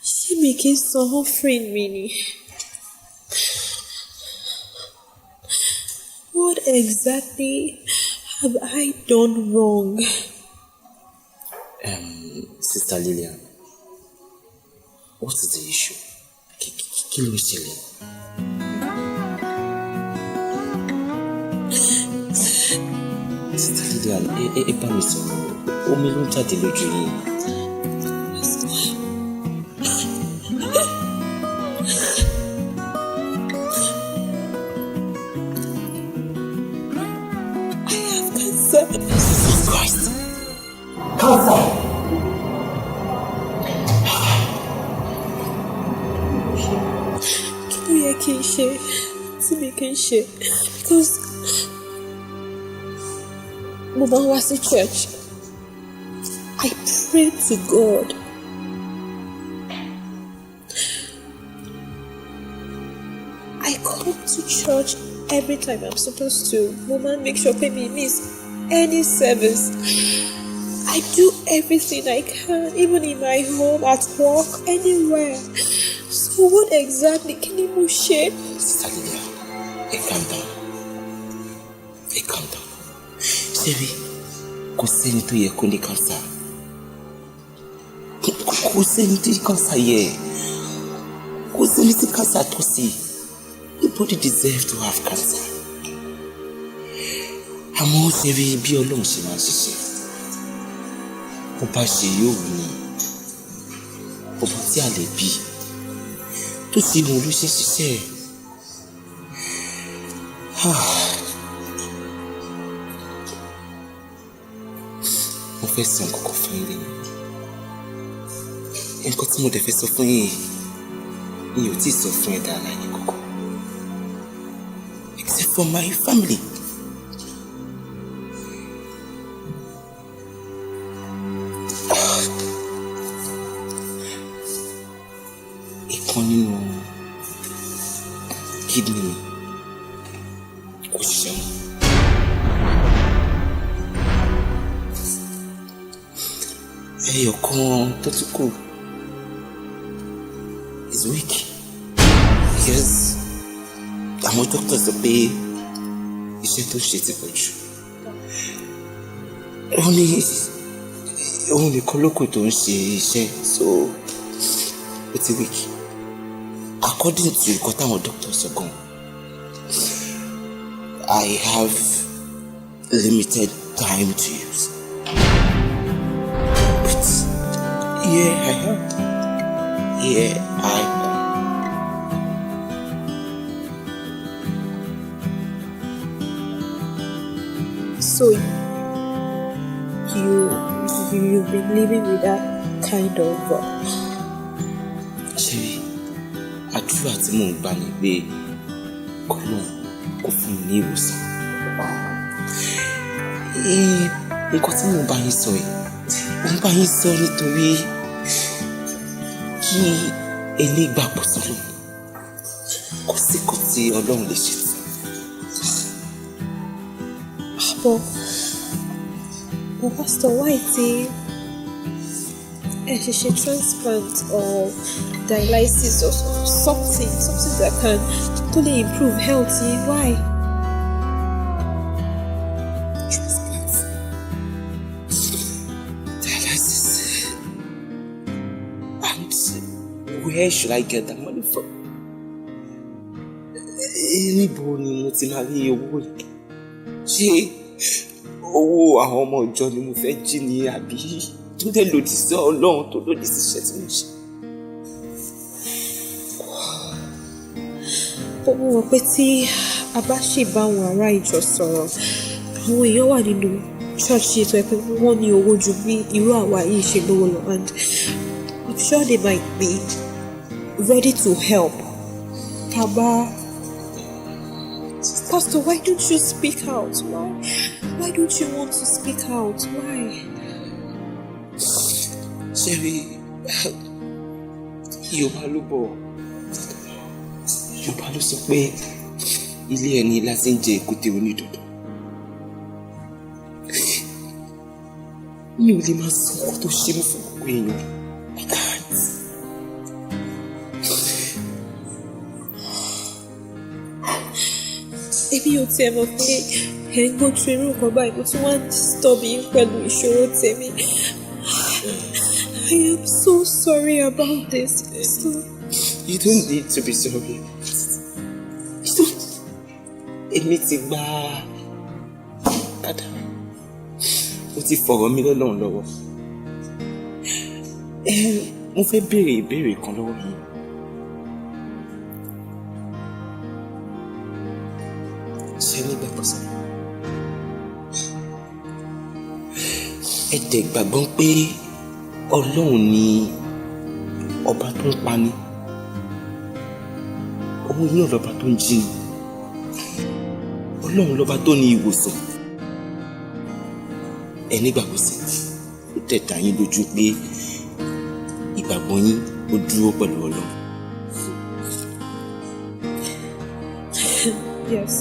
Speaker 1: She making some offering me. What exactly have I done wrong?
Speaker 6: Sister Lillian, what is the issue? Kill me, Shelley. Sister Lillian, bá mi sọ̀rọ̀, omi ló ń jáde lójú yín. Jesus Christ.
Speaker 4: Cancer.
Speaker 1: Kí ló yẹ kí n ṣe tí mi kì í ṣe? Because mo máa ń wá sí church. I pray to God. I come to church every time I'm supposed to. Mo máa ń make sure pé mi miss any service. I do everything I can, even in my home, at work, anywhere. So what exactly can you share?
Speaker 6: Sister Lydia, calm down. Calm down. Sherry, kò sẹ́ni tó yẹ kó ní cancer. Kò sẹ́ni tó ní cancer yẹ. Kò sẹ́ni tí cancer tó sí. Nobody deserves to have cancer. Àmọ́ Sherry, bí Ọlọ́run ṣe máa ṣiṣẹ́. Ó bá ṣe yóò wù ní. Ọba tí a lè bí. Tó ṣe wọn ló ṣe ṣiṣẹ́. Mo fẹ́ sọ nǹkan kan fún yín lẹ́yìn. Nǹkan tí mo dẹ̀ fẹ́ sọ fún yín mi ò tí ì sọ fún ẹ̀dá aláìní kankan. Except for my family. Ìkan nínú kidney mi kò ṣiṣẹ́ mọ́. Ẹyọ kan tó tún kù is weak. Because àwọn doctor sọ pé iṣẹ́ tó ṣe ti pọ̀ jù. Òun nìkan ló kù tó ń ṣe iṣẹ́, so it's weak. According to nǹkan táwọn doctors sọ gan, I have limited time to use. But here I am.
Speaker 1: So you've been living with that kind of
Speaker 6: Ṣé àdúrà tí mò ń gbà ní pé kọ́lọ́n kò fún mi ní ìwòsàn. Nǹkan tí mò ń bá yín sọ yìí, mò ń bá yín sọ nítorí kí elégbàgbọ́ sọ́lọ́ kò sí kò tí Ọlọ́run lè ṣe tí.
Speaker 1: But Pastor, why a transplant or dialysis or something that can totally improve health? Why?
Speaker 6: Transplant. Dialysis. And where should I get that money from? Níbo ni mo ti máa rí owó yìí? Ṣé owó àwọn ọmọ ìjọ ni mo fẹ́ jí ní àbí tó dé lòdì sí Ọlọ́run tó lòdì sí iṣẹ́ tí mo ṣe?
Speaker 1: Mo mọ̀ pé tí a bá ṣì bá àwọn ará ìjọ sọ̀rọ̀, àwọn èèyàn wà nínú ṣọ́ọ̀ṣì ètò ẹ̀pẹ́ wọ́n ní owó ju bí irú àwa yìí ṣe lówó lọ, and I'm sure they might be ready to help. Pastor, why don't you speak out? Why don't you want to speak out? Why?
Speaker 6: Ṣebí Yorùbá ló sọ pé ilé ẹni láti ń jẹ èkúté onídòdó. Mi ò lè máa sọ nǹkan tó ṣe mí fún gbogbo èèyàn. I can't.
Speaker 1: Èmi ò tiẹ̀ mọ̀ pé ẹ̀ ń gbójú irú nǹkan báyìí, mo tún wá ń disturb yín pẹ̀lú ìṣòro tèmi. I am so sorry about this.
Speaker 6: You don't need to be sorry. Èmi ti gba kádàrá. Mo ti fọ̀rọ̀ mi lọ́lọ́run lọ́wọ́. Mo fẹ́ béèrè ìbéèrè kan lọ́wọ́ yín. Ṣé nígbàgbọ́ sí? Ẹ dẹ̀ gbàgbọ́ pé Ọlọ́run ni ọba tó ń pani. Òun náà lọ́ba tó ń jí ni. Ọlọ́run lọ́ba tó ní ìwòsàn. Ẹ nígbàgbọ́ sí? Ó dẹ̀ dá yín lójú pé ìgbàgbọ́ yín ó dúró pẹ̀lú Ọlọ́run.
Speaker 1: Yes.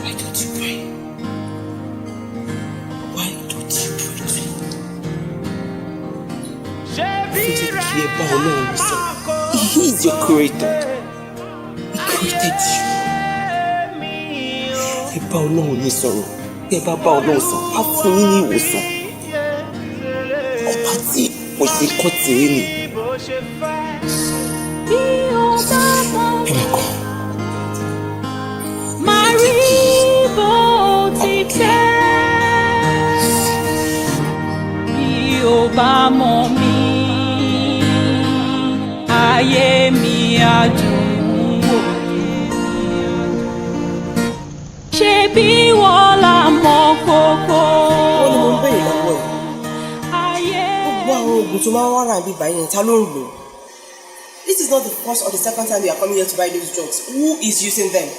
Speaker 6: Why don't you pray? Why don't you pray to him? Kí ẹ bá Ọlọ́run sọ. He is your creator. He created you. Ẹ bá Ọlọ́run ní sọ̀rọ̀. Ẹ bá Ọlọ́run sọ, á fún yín ní ìwòsàn. Ọba tí kò ṣe kọ́ tìrí ni. Ẹ mọ̀ kọ́.
Speaker 3: Máa rí bó ti fẹ́. Bí o bá mọ̀ mí, ayé mi á dùn wò. Ṣé bí wọ́n là mọ̀ kókó?
Speaker 9: Ó ní mo ń béèrè lọ́wọ́ ẹ̀. Gbogbo àwọn oògùn tó máa ń wá rà bí báyìí ta ló ń lò? This is not the first or the second time you are coming here to buy these drugs. Who is using them?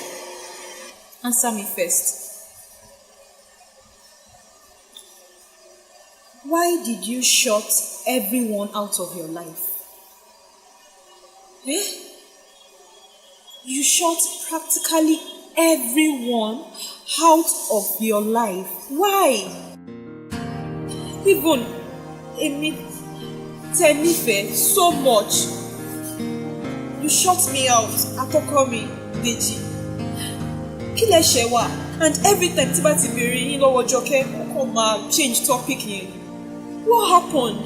Speaker 1: Answer me first. Why did you shut everyone out of your life? You shut practically everyone out of your life. Why? Even Tenife so much. You shut me out. Atoko mi, Deji. Kí lẹ ṣe wá? And every time tí bá ti bèrè yín lọ́wọ́ Jọkẹ́, kó máa change topic yẹn. What happened?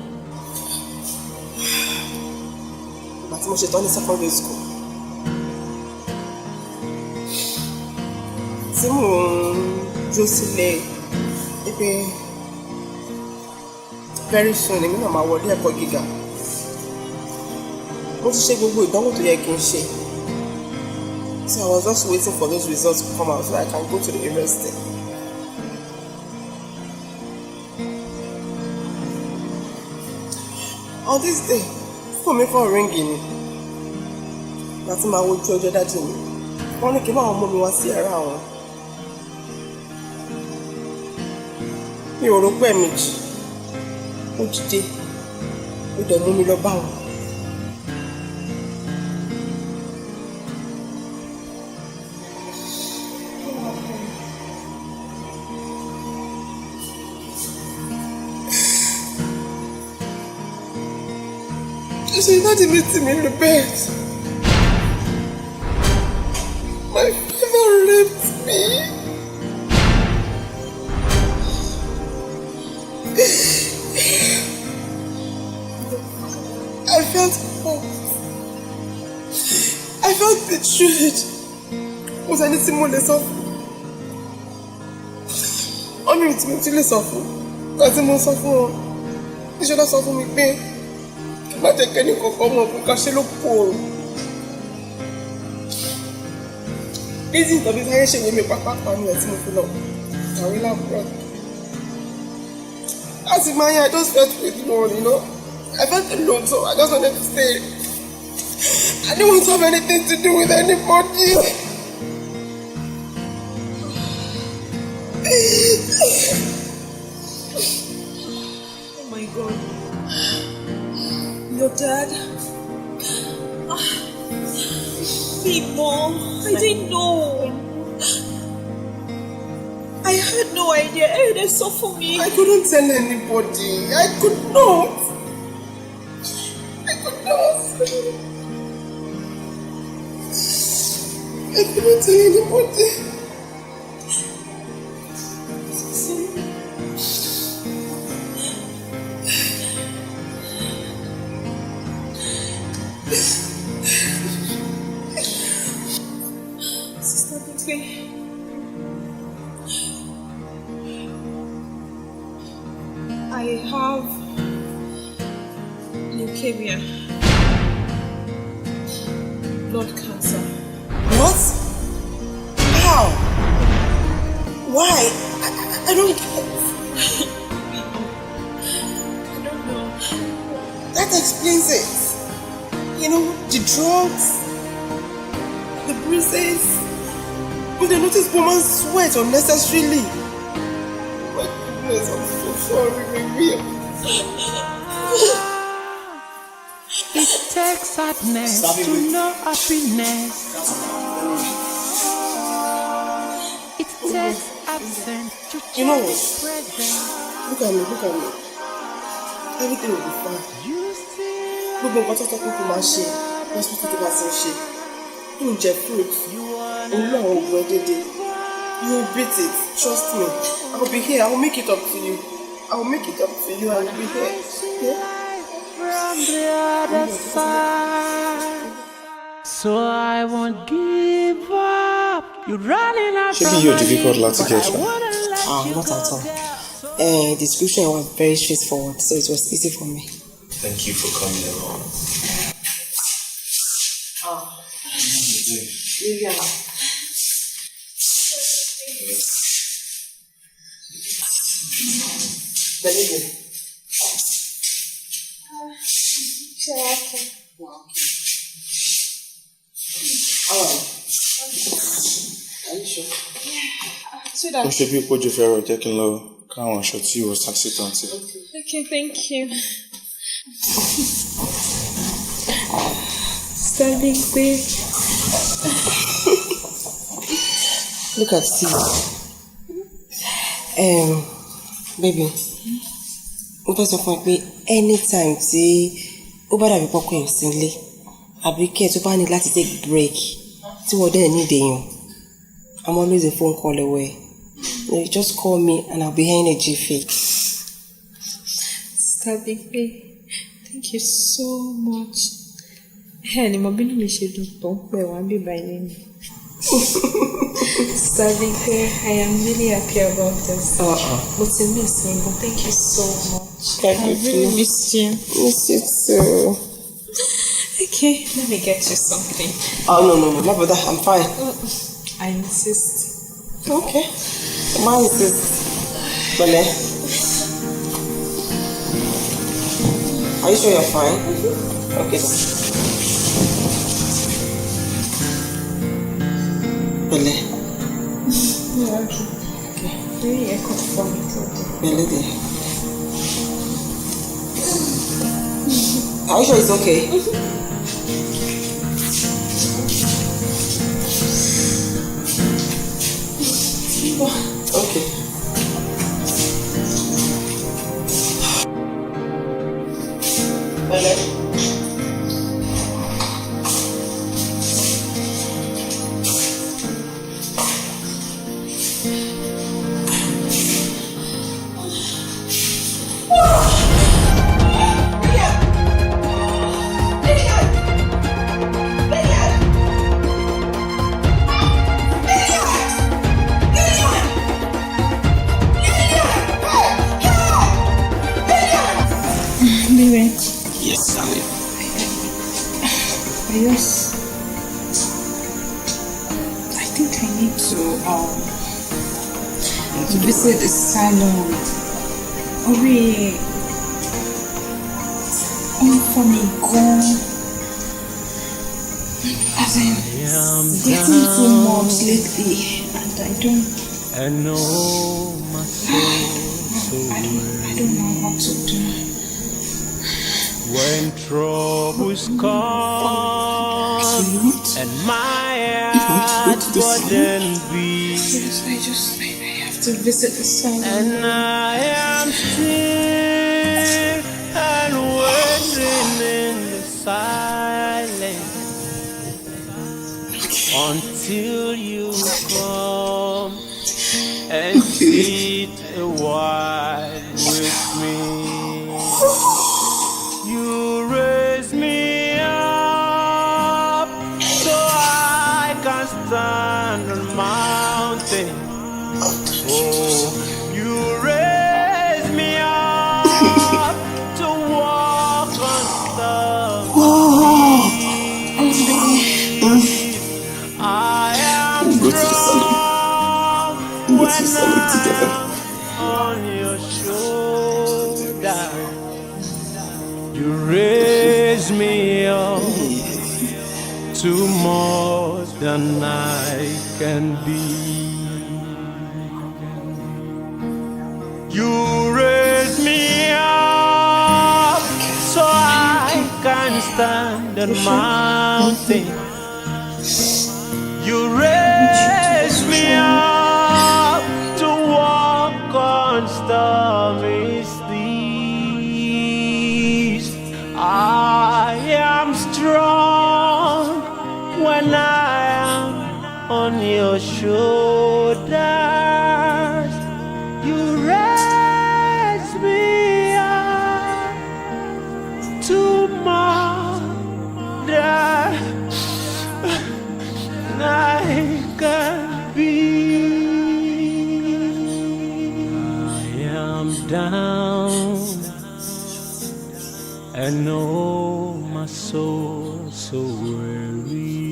Speaker 9: Ìgbà tí mo ṣe tán ní secondary school. Tí mo dúró sílẹ̀ pé very soon èmi náà máa wọlé ẹ̀kọ́ gíga. Mo ti ṣe gbogbo ìdánwò tó yẹ kí n ṣe. So I was just waiting for those results to come out so I can go to the university. On this day, phone mi kàn ríngì ni. Láti máa wojú ọjọ́ dájú mi. Wọ́n ní kí n bá wọn mú mi wá sí yàrá wọn. Mi ò rò pé ẹ̀mejì. Ó dìde. Ó dẹ̀ mú mi lọ bá wọn. She not even see me in the bed. My father raped me. I felt hurt. I felt betrayed. Was anything more than suffer? Only to me to suffer. Because I'm suffer. You should have suffered me pain. Má jẹ́ kẹ́ni kankan mọ̀ fún ká ṣe ló pòrò. Bísí ìtọ́bí sáyé ṣe yé mi pàápàá ní ẹ̀sìn mo fi lọ kàwé lábúrò. As in my I just felt with one, you know. I felt alone, so I just wanted to stay. I didn't want to have anything to do with anybody.
Speaker 1: Oh my God. Your dad? Mom, I didn't know. I had no idea. They saw for me.
Speaker 9: I couldn't tell anybody. I could not. I couldn't tell anybody.
Speaker 1: I have leukemia, blood cancer.
Speaker 9: What? How? Why? I don't get it.
Speaker 1: I don't know.
Speaker 9: That explains it. You know, the drugs, the bruises. But they notice women sweat unnecessarily. My goodness, I'm so sorry, baby.
Speaker 3: It takes sadness to know happiness. It takes absence to
Speaker 9: You know what?
Speaker 3: present.
Speaker 9: Look at me. Everything will be fine. Gbogbo nǹkan tó tọ́kùn kò máa ṣe, hospital tó bá ti ń ṣe. Oúnjẹ fruit, òun náà ògùn ẹ dédé. You will beat it, trust me. I will be here, I will make it up to you. I will make it up to you, I will be here. Yeah?
Speaker 3: From the other side, so I won't give up. You're running after
Speaker 8: Should be your difficult láti get right?
Speaker 9: Not at all. The description was very straightforward, so it was easy for me.
Speaker 8: Thank you for coming along.
Speaker 9: Viviana. Believe me. Are you sure?
Speaker 1: Sweetheart.
Speaker 8: Ó ṣe bí pójú fẹ́ràn jẹ́ kí n lọ káwọn aṣọ tí o ṣàṣetàntì.
Speaker 1: Okay, thank you. Standing there.
Speaker 9: Look at you. Baby, mo fẹ́ sọ fún ẹ pé anytime tí ó bá dàbí pọ́kọ́ ẹ̀ sílé àbí kí ẹ tó bá ní láti take break tí wọ́n dẹ̀ ní ìdèyàn I'm always a phone call away. You just call me and I'll be here in a jiffy.
Speaker 1: Adebimpe, thank you so much. Ni mo bínú mi ṣe dùn tó ń pẹ́ wá bí báyìí ni. Adebimpe, I am really happy about this. Mo ti miss you, but thank you so much.
Speaker 9: Thank you.
Speaker 1: I really missed you.
Speaker 9: Miss you too.
Speaker 1: Okay, let me get you something.
Speaker 9: Oh no, not bother. I'm fine.
Speaker 1: I insist.
Speaker 9: Okay. Mine insist. Bele. Are you sure you're fine? Okay. Bele.
Speaker 1: Yeah, okay. Really, I could for me today.
Speaker 9: Bele there. Are you sure it's okay? Okay. Bele.
Speaker 8: Yes, Sally.
Speaker 1: Yes. I think I need to visit the salon. For me, gone. As in, getting too much lately, and I don't.
Speaker 3: I know my soul so
Speaker 1: I don't know what to do.
Speaker 3: when troubles come and my heart wouldn't beat.
Speaker 1: I have to visit the salon.
Speaker 3: And I am still and waiting in the silence until you come and sit a while with me. You raise me up so I can stand on mountain. Oh, you raise me up to walk on stars. I am strong when I'm on your shoulder. You raise me up to more than I can be. You raise me up so I can stand on mountain. You raise me up to walk on stormy seas. I am strong when I am on your shoulders. You raise me up to more than I can be. I am down. I know my soul so weary.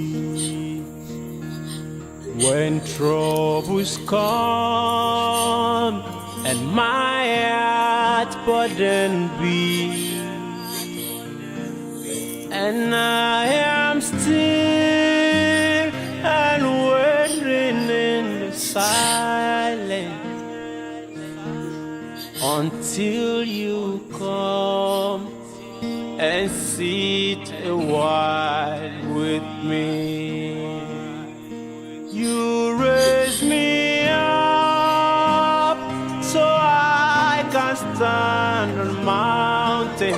Speaker 3: When troubles come and my heart burden be, and I am still and waiting in the silence until you come and sit a while with me. You raise me up so I can stand on mountain.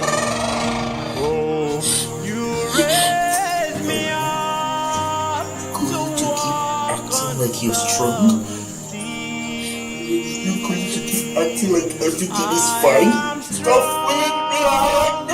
Speaker 3: Oh, you raise me up to walk on
Speaker 8: like you're strong. You're going to keep acting like everything is fine. Stop pulling me out.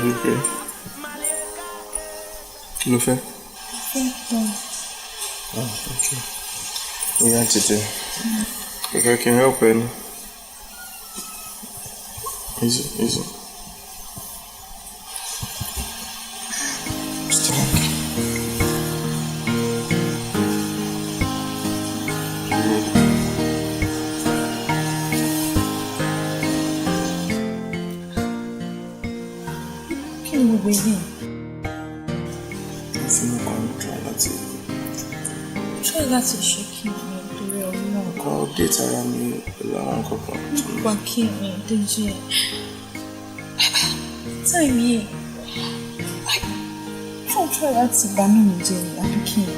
Speaker 8: Okay. You okay? Oh, okay. What you want to do? If I can help you. Easy.
Speaker 1: Láti ṣe kí ni torí Ọlọ́run.
Speaker 8: Kọ́ update ara mi pẹ̀lú àwọn kọ̀ọ̀kan.
Speaker 1: Nípa kí ni Déjì? Táìmì yìí, fún try láti bánú mi jẹ àbí kí ni?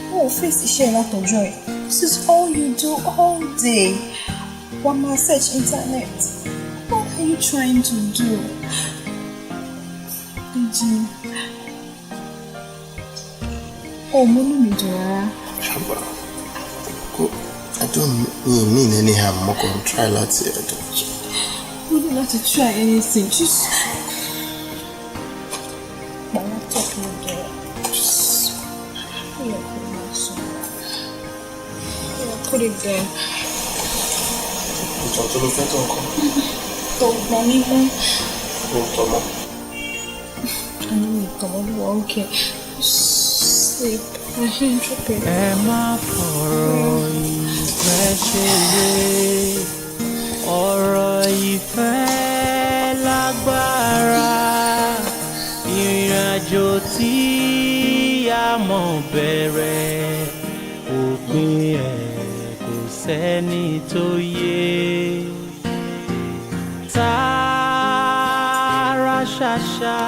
Speaker 1: Mo ò fèsì iṣẹ́ látọjọ́ ẹ̀. This is all you do all day. Wọ́n máa search internet. What are you trying to do? Déjì. Oh, Monu mi jara.
Speaker 8: Haba. I don't mean any harm. I'm going to try lots of it.
Speaker 1: You don't have to try anything. Just. My laptop no there. Just. Put it there.
Speaker 8: It's all the uncle.
Speaker 1: Don't money, man.
Speaker 8: Tomo.
Speaker 1: I need to come on. Okay. Sleep.
Speaker 3: Ẹ má fọ̀rọ̀ ìfẹ́ ṣeré, ọ̀rọ̀ ìfẹ́ lágbára, ìrìnàjò tí a mọ̀ bẹ̀rẹ̀, òpin ẹ̀ kò sẹ́ni tó yé. Tààrà ṣàṣà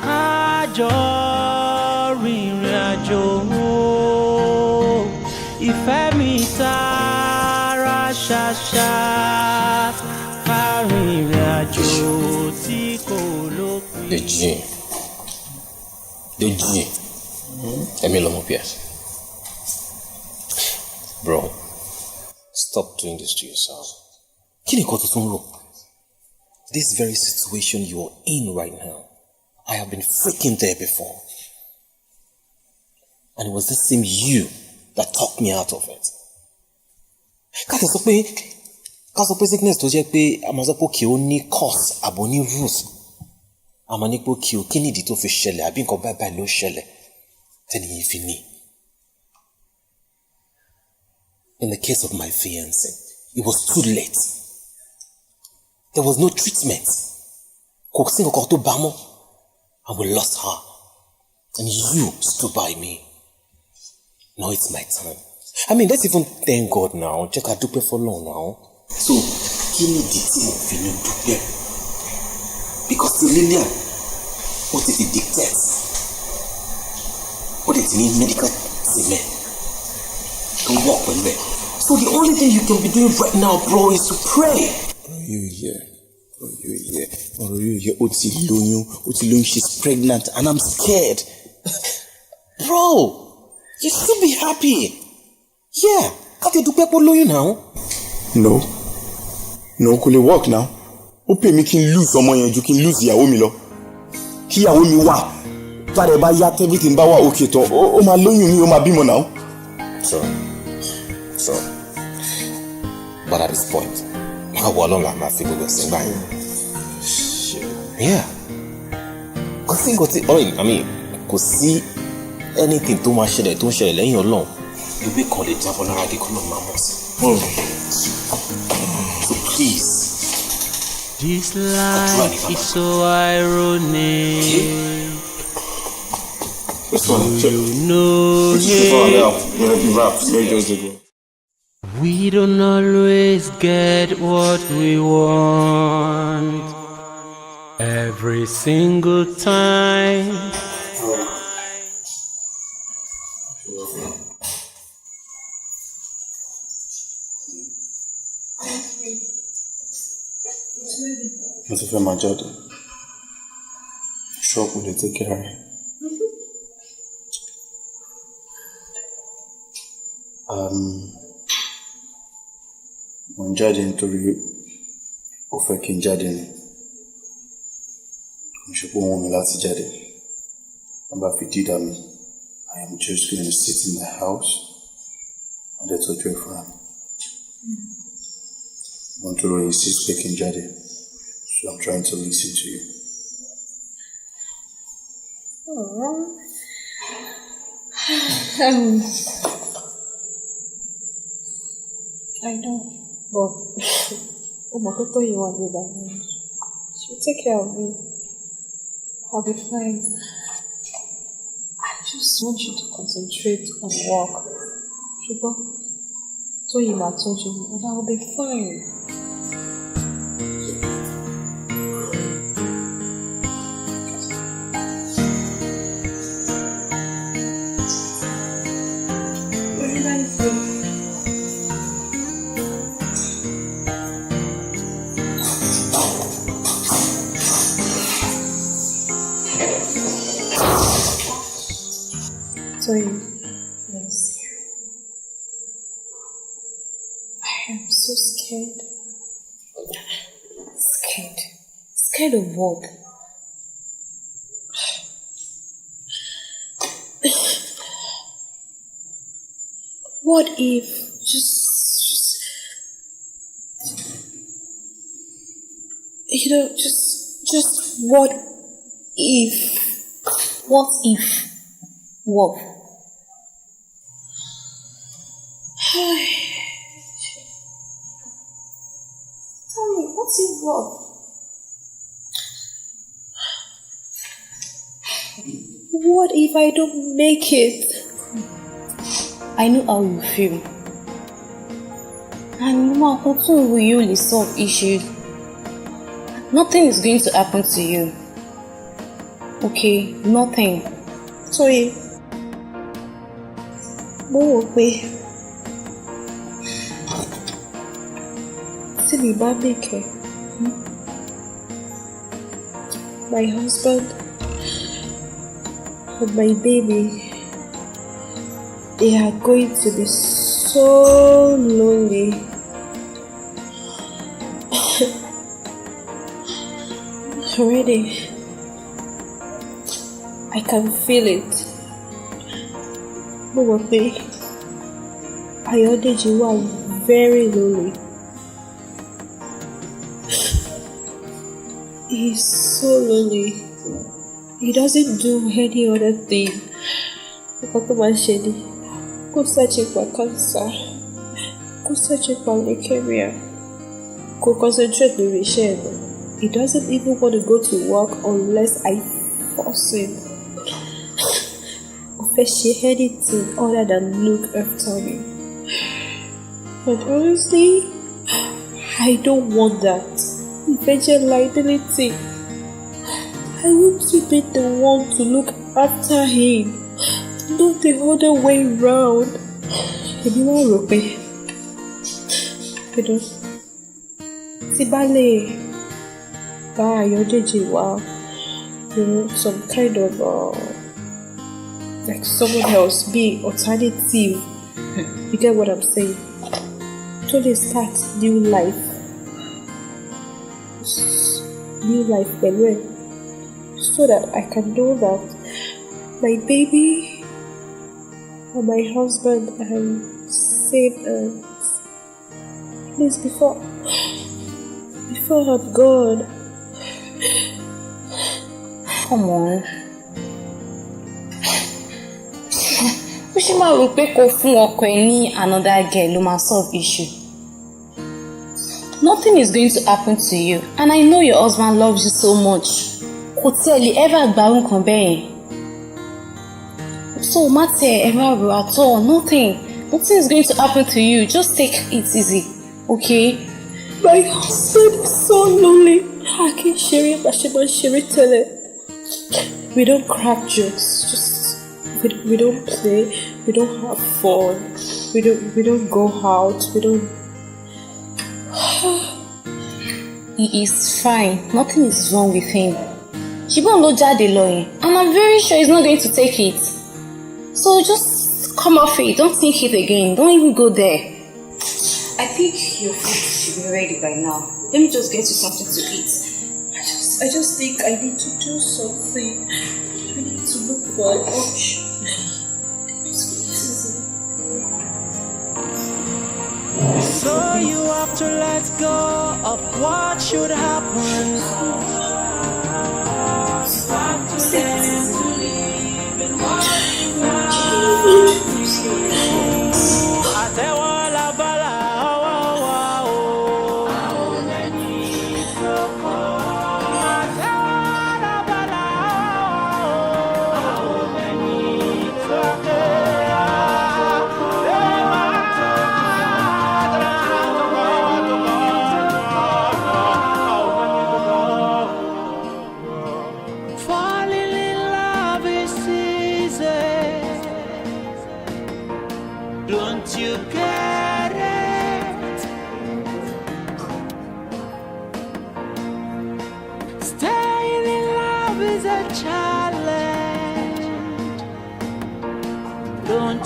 Speaker 3: kájọ rìnrìnàjò ìfẹ́ mi tààrà ṣàṣà ká rìnrìnàjò tí kò lópin.
Speaker 6: Deji, Èmi lọmọ bí ẹ. Bro, stop doing this to yourself. Kí ni nǹkan tuntun rò? This very situation you're in right now, I have been freaking there before. And it was the same you that talked me out of it. Ká sọ pé sickness tó jẹ́ pé a máa sọ pé kí ó ní cause àbò ní root. A máa ní pé kí ni ìdí tó fi ṣẹlẹ̀ àbí nǹkan báyìí ló ṣẹlẹ̀ tẹ́nìyàn fi ní. In the case of my fiancé, it was too late. There was no treatment. Kò sí nǹkan tó bá mọ́. And we lost her. And you stood by me. Now it's my time. I mean, let's even thank God now. Jẹ́ ká dúpẹ́ f'Ọlọ́run now. So, kí ni ìdí tí mo fi ní dúpẹ́? Because the Lillian, what if it dictates? What if it need medical amen. Don't walk with me. So the only thing you can be doing right now, bro, is to pray.
Speaker 8: You here. She's pregnant and I'm scared.
Speaker 6: Bro, you should be happy. Yeah, can't you do people know you now?
Speaker 8: No, could it work now? Open me can lose someone and you can lose your woman. Kia womi wa. Tare ba ya everything ba wa okay to. O ma lóyún mi, o ma bímọ now.
Speaker 6: So. But at this point, how long am I feeling the same time? Yeah. I mean, kò sí anything tó máa ṣẹlẹ̀ lẹ́yìn Ọlọ́run. You be called a Japanese Adekolo Mamos. So please.
Speaker 3: This life is so ironic. We don't always get what we want every single time.
Speaker 8: Mo ti fẹ́ máa jáde. Ṣọ́ọ̀bù lè take care rẹ̀. Mo ń jáde nítorí ó fẹ́ kí n jáde ni. Mo ṣe pé ó wọ́n mi láti jáde. Wọ́n bá fi dídá mi. I am just going to sit in my house and that's what you're from. Mo ń tó lọ insist pé kí n jáde. So I'm trying to listen to you.
Speaker 1: I know, but you want me back. She'll take care of me. I'll be fine. I just want you to concentrate on work. Sugar, so you might touch me, and I'll be fine. Yes. I am so scared. Scared? Scared of what? What if just what if? What if? What? Tell me, what's it what? What if I don't make it? I know how you feel. And Mama, how soon will you resolve issues? Nothing is going to happen to you. Okay, nothing. Sorry. My husband and my baby, they are going to be so lonely. Already, I can feel it. Ayodeji was very lonely. He's so lonely. He doesn't do any other thing. Go searching for cancer. Go searching for leukemia. Go concentrate on research. He doesn't even want to go to work unless I force him. Anything other than look after me. But honestly, I don't want that. Eventual liability. I want to be the one to look after him. not the other way round. If you want to pay, you know, Sibale, buy your DJ, wow, you know, some kind of like someone else, be alternative. You get what I'm saying? So they start new life, so that I can know that my baby and my husband are safe and please before I'm gone.
Speaker 10: Come on. We should not repeat another girl who must solve issue. Nothing is going to happen to you, and I know your husband loves you so much. Could tell you ever compare. So matter ever at all, nothing is going to happen to you. Just take it easy, okay?
Speaker 1: My husband is so lonely. I can't share it, but she won't share it. Tell it. We don't crack jokes. We don't play. We don't have fun. We don't go out. We don't.
Speaker 10: He is fine. Nothing is wrong with him. She won't know Jade Loy, and I'm very sure he's not going to take it. So just come off it. Don't think it again. Don't even go there. I think your food should be ready by now. Let me just get you something to eat.
Speaker 1: I just think I need to do something. I need to look for an option.
Speaker 3: So you have to let go of what should happen. Start to dance to live in what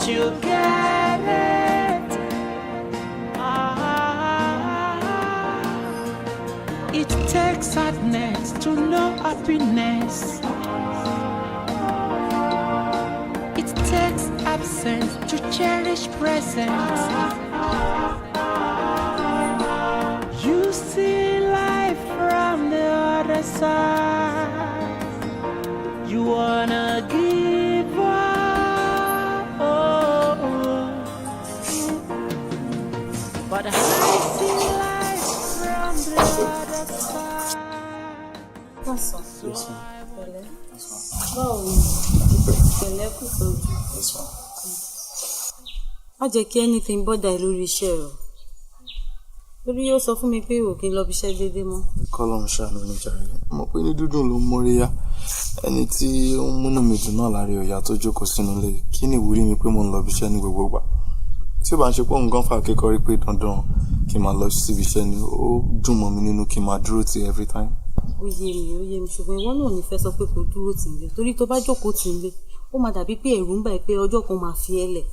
Speaker 3: you get it? It takes sadness to know happiness. It takes absence to cherish presence. You see life from the other side. You wanna give up. But I see life from the other side.
Speaker 5: Yes, ma'am.
Speaker 8: Yes, ma'am.
Speaker 5: Má jẹ́ kí anything bother ẹ lórí iṣẹ́ rẹ̀. Lórí yóò sọ fún mi pé òkè lọ bí iṣẹ́ déédéé mọ́.
Speaker 8: Kọ́lọ́run ṣàánú ní jàre. Mo pé ní dúdùn ló ń móríyá. Ẹni tí ó ń múnú mi dùn náà láre ọ̀yà tó jókòó sínú ilé. Kí ni ìwúrí mi pé mo ń lọ bí iṣẹ́ ní gbogbo ìgbà? Tí ó bá ń ṣe pé òun gan fà kékọ́rí pé dandan kí n máa lọ síbi iṣẹ́ ni ó dùn mọ́ mi nínú kí n máa dúró tì every time.
Speaker 5: Ó yé mi ṣùgbọ́n ìwọ náà ò ní fẹ́ sọ pé kò dúró tì ń lé torí tó bá jókòó tì ń lé ó máa dàbí pé ẹ̀rù ń bà ẹ́ pé ọjọ́ kan máa fi ẹ́ lẹ̀.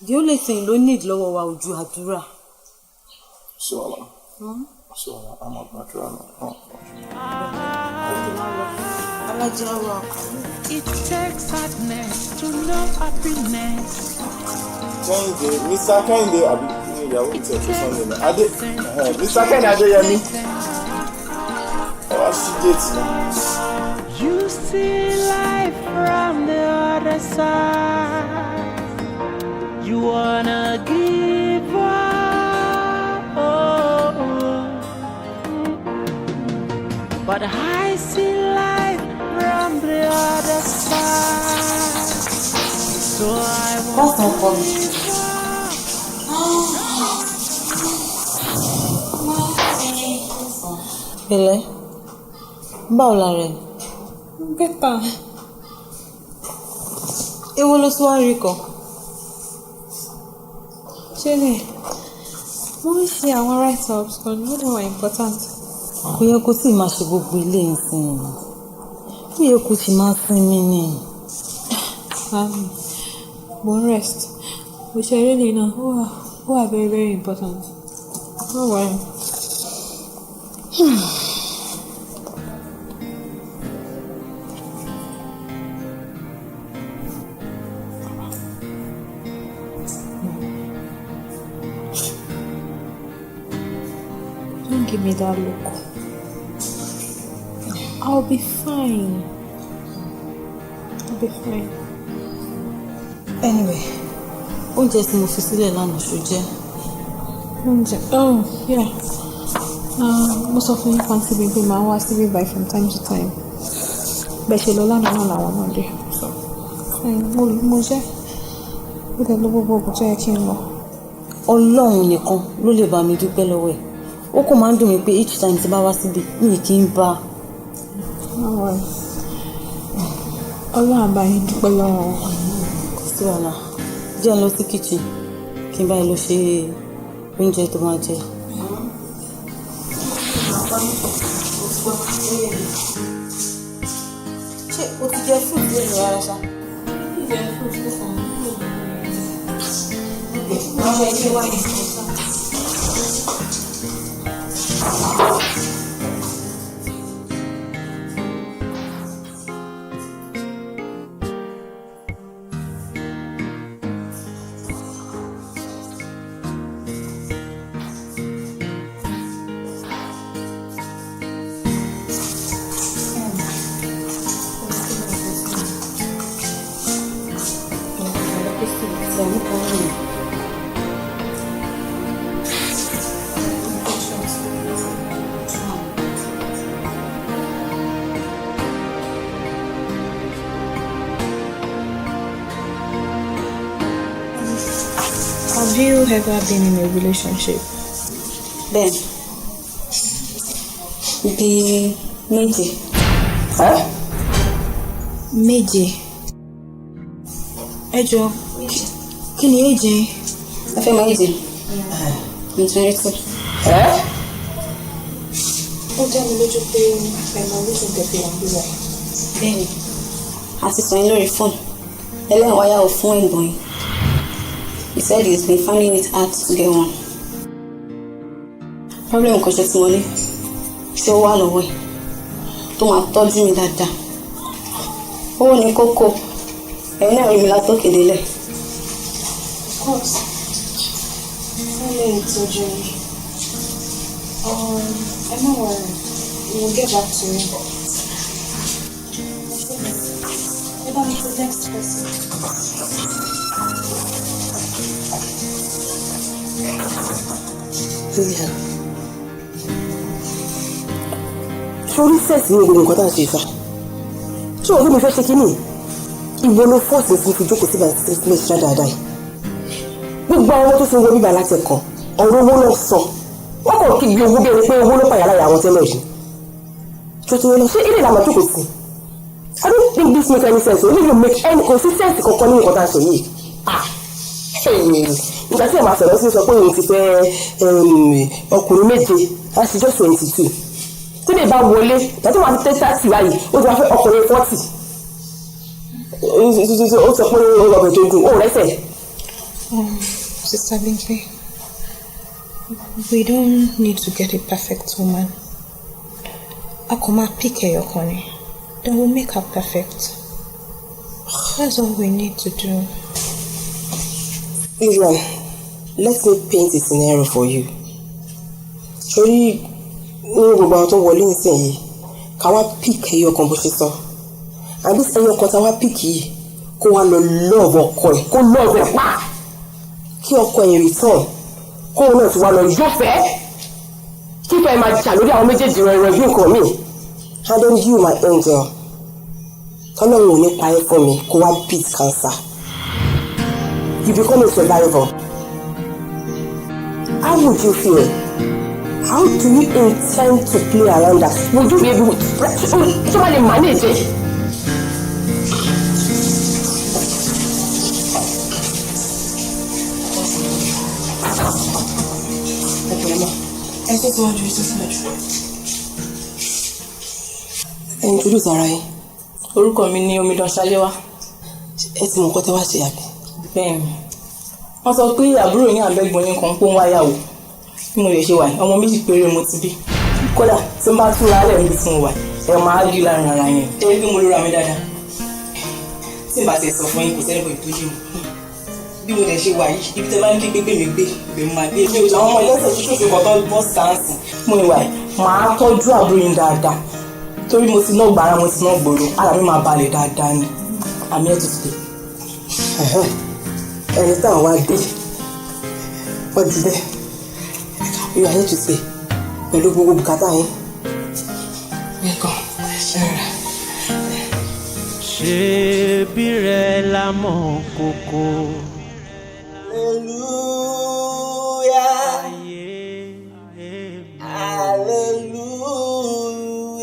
Speaker 5: The only thing ló need lọ́wọ́ wa ojú àdúrà.
Speaker 8: Ṣọ́la àmọ́ àdúrà náà.
Speaker 3: It takes sadness to know happiness.
Speaker 2: Kẹ́hìndé, Mr. Kẹ́hìndé àbí ní ìyàwó ìtẹ̀ tó sọ́nà ìlú. Mr. Kẹ́hìndé Adeyemi. Ẹ wá sí géètì náà.
Speaker 3: You see life from the other side. You wanna give up. But I see life from the other side. So I
Speaker 5: That's no problem. Pẹ̀lẹ́, báwo la rẹ̀?
Speaker 1: Better.
Speaker 5: Èwo ló tún wá rí kọ?
Speaker 1: Ṣé mo ń ṣe àwọn write-ups kan ní ọdún wa important.
Speaker 5: Kò yẹ kó sì máa ṣe gbogbo ilé ìsìn. Kò yẹ kó sì máa sinmi ni.
Speaker 1: Mo ń rest. Mo ṣe really náà ó wà very very important. Don't worry. Don't give me that look. I'll be fine. I'll be fine.
Speaker 5: Anyway, oúnjẹ tí mo fi sílẹ̀ lánàá ṣó jẹ́.
Speaker 1: Oúnjẹ? Oh, yeah. Mo sọ fún yín kan síbi pé màá wá síbi by from time to time. Bẹ́ẹ̀ ṣe lọ lánàá náà làwọn náà dé. Mo jẹ́. Ó dẹ̀ lọ gbogbo ògùn tó yẹ kí n lọ.
Speaker 5: Ọlọ́run nìkan ló lè bá mi dúpẹ́ lọ́wọ́ ẹ̀. Ó kò máa ń dùn mí pé each time tí bá wá síbi mi kì í bá.
Speaker 1: Ọlọ́run àbá yín dúpẹ́ lọ́wọ́.
Speaker 5: Kò sí wàhálà. Jẹ́ ń lọ sí kitchen kí n bá lọ ṣe oúnjẹ tó máa jẹ. Ṣé o ti jẹ fruit lónìí rárá ṣá? Jẹ fruit tó kàn mí. Àwọn ẹgbẹ́ wà ní ìfọ̀sán.
Speaker 1: Have you ever been in a relationship?
Speaker 10: Ben. Bí méje.
Speaker 1: Méje. Ẹ jọ̀ọ́, kí ni èjì?
Speaker 10: Ẹ fẹ́ mọ èjì? I'm 22.
Speaker 1: Ó dá mi lójú pé ẹ̀mọ lójú tẹ̀fẹ̀ àbúrò ẹ̀.
Speaker 10: Bẹ́ẹ̀ni, a ti sọ yín lórí fóònù. Ẹlẹ́wọ̀n wáyà ò fún ẹ̀gbọ́n yín. He said he's been finding it hard to get one. Problem kan ṣe tí mo ní ṣé ó wà lọ́wọ́ ẹ̀ tó máa tọ́jú mi dáadáa. Owó ní kókó ẹ̀yin náà rí mi látòkè délẹ̀.
Speaker 1: Of course. Wọ́n lè tọ́jú mi. Ẹ má worry, we'll get back to you. Ẹ bá mi to the next person.
Speaker 11: Sórí sẹ́ẹ̀sì ní gbogbo nǹkan tá à ń ṣe ìfà. Ṣé òun mi fẹ́ ṣe kínní? Ìwọ ló fọ́ọ̀sì tí mo fi jókòó síbẹ̀ tí mo ṣe dáadáa yìí. Gbogbo àwọn ọmọ tó ti ń wo bíbá láti ẹ̀kọ́, ọ̀rọ̀ owó náà sọ. Wọ́n kàn kí gbé owó bẹ́ẹ̀ pé owó ló pàyà láyà àwọn tẹ́lẹ̀ yìí. Tuntun lọ ṣé ilé ìlànà jókòó sí? I don't think this makes any sense. Only you make any consistency kankan ní nǹkan tá à ń sọ yìí. Nígbà tí ẹ̀ máa sọ̀rọ̀ sí sọ pé òun ti fẹ́ ọkùnrin méje láti just 22. Tí lè bá wọlé tàbí wàá fi 30 báyìí ó ti wá fẹ́ ọkùnrin 40. Ó sọ pé ọbẹ̀ tó dùn ó rẹ́sẹ̀.
Speaker 1: Sister Bimpe, we don't need to get a perfect woman. A kò máa pick ẹyọkan ni, then we'll make her perfect. That's all we need to do.
Speaker 11: Adrian, let me paint a scenario for you. Sorry, ní gbogbo àwọn tó wọlé nísìnyí ká wá pick ẹyọkan bó ṣe sọ. And this ẹyọkan tá wá pick yìí kó wá lọ love ọkọ ẹ̀ kó love ẹ̀ pa. Kí ọkọ ẹ̀ return kó náà ti wá lọ yọ̀fẹ́. Kí fẹ́ máa jà lórí àwọn méjèèjì rẹ̀ bí nǹkan mi. And then you, my angel, tọ́lọ́run ò ní pa ẹ́ fún mi kó wá beat cancer. You become a survivor. How would you feel? How do you intend to play around that? Would you be able to manage it? Introduce ara yín.
Speaker 7: Orúkọ mi ni Omidan Ṣaléwá.
Speaker 11: Ẹ ti mọ̀ nǹkan tẹ́ wá ṣe àbí?
Speaker 7: Bẹ́ẹ̀ni. Wọ́n sọ pé àbúrò yín àbẹ́gbọ̀n yín kan pọ́n wáyàwó. Bí mo lè ṣe wà yìí, ọmọ méjì péré mo ti bí. Kódà tí n bá túra lẹ̀ níbi tí mo wà, ẹ máa rí láàrin ara yẹn. Torí pé mo lóra mi dáadáa. Tí n bá ti sọ fún yín kò sẹ́ni bọ̀ ìtọ́jú mi. Bí mo lè ṣe wà yìí, ibi tẹ́ bá ní kí gbégbé mi gbé, ìgbé mo máa gbé. Àwọn ọmọ ẹlẹ́sẹ̀ tó ṣòfin kọ́tọ́ bọ́ sáǹsì. Mo ìwà yìí, màá tọ́jú àbúrò yín dáadáa. Torí mo ti ná gbàrà, mo ti ná gbòòrò, ara mi máa balẹ̀ dáadáa ni. Àmì ẹ̀ tó ti dé.
Speaker 11: Ẹni táwọn wá dé wọ́n ti dé. You are here to stay pẹ̀lú gbogbo bùkátà yín.
Speaker 3: Ṣebí rẹ̀ la mọ̀ kókó.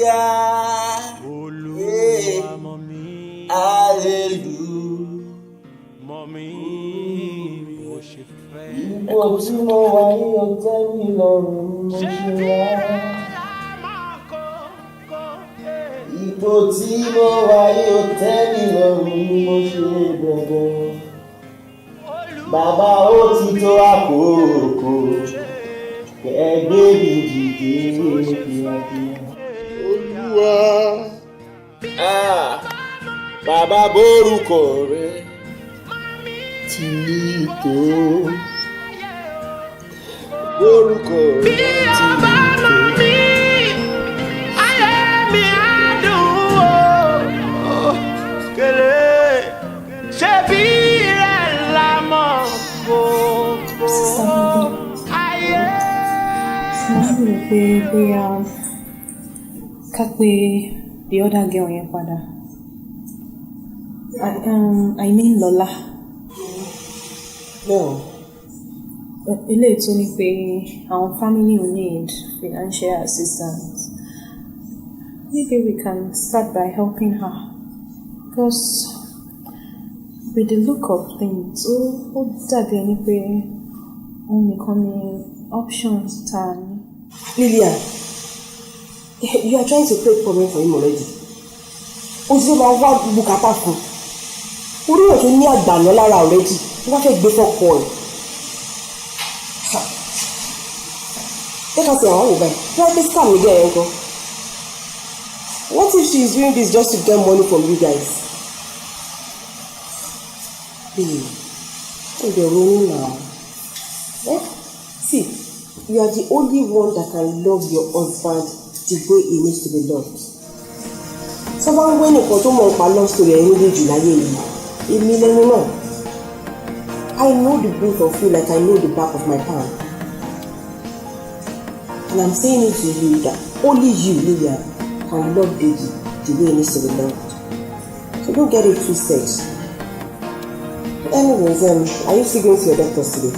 Speaker 11: Hallelujah.
Speaker 3: Olúwa mọ̀ mí.
Speaker 11: Hallelujah.
Speaker 3: Mọ̀ mí bó ṣe fẹ́.
Speaker 11: Ipò tí mo wà ní ọjọ́ mi lọ́rùn mo ṣe wá. Ipò tí mo wà ní ọjọ́ mi lọ́rùn mo ṣe bẹ̀rẹ̀. Bàbá ó ti tó àkókò kẹ́gbẹ́ mi dìde kíákíá.
Speaker 2: Olúwa, bàbá borúkọ rẹ ti tó. Borúkọ rẹ ti tó.
Speaker 1: Ká pé the other girl yẹn padà. I mean Lola.
Speaker 11: No.
Speaker 1: Eléyìí tó ní pé our family will need financial assistance. Maybe we can start by helping her. Because with the look of things, ó dàbí ẹni pé òun nìkan ni options ta ni.
Speaker 11: Lillian, you are trying to create problem for him already. O ti máa wá bùkátà fún. Orí ẹ̀ tó ní àgbàná lára already. Wọ́n fẹ́ gbé fọ́kọ ẹ̀. Let us say àwọn òbá ẹ̀. Wọ́n gbé scam ní gẹ̀ẹ́ ẹ̀kọ́. What if she is doing this just to get money from you guys? Oh, they're running now. See, you are the only one that can love your husband the way he needs to be loved. Someone when you come to my love story, I need you like you. I know the both of you like I know the back of my palm. And I'm saying it to you that only you, Lydia, can love Deji the way he needs to be loved. So don't get it twisted. Anyways, are you still going to your doctor's today?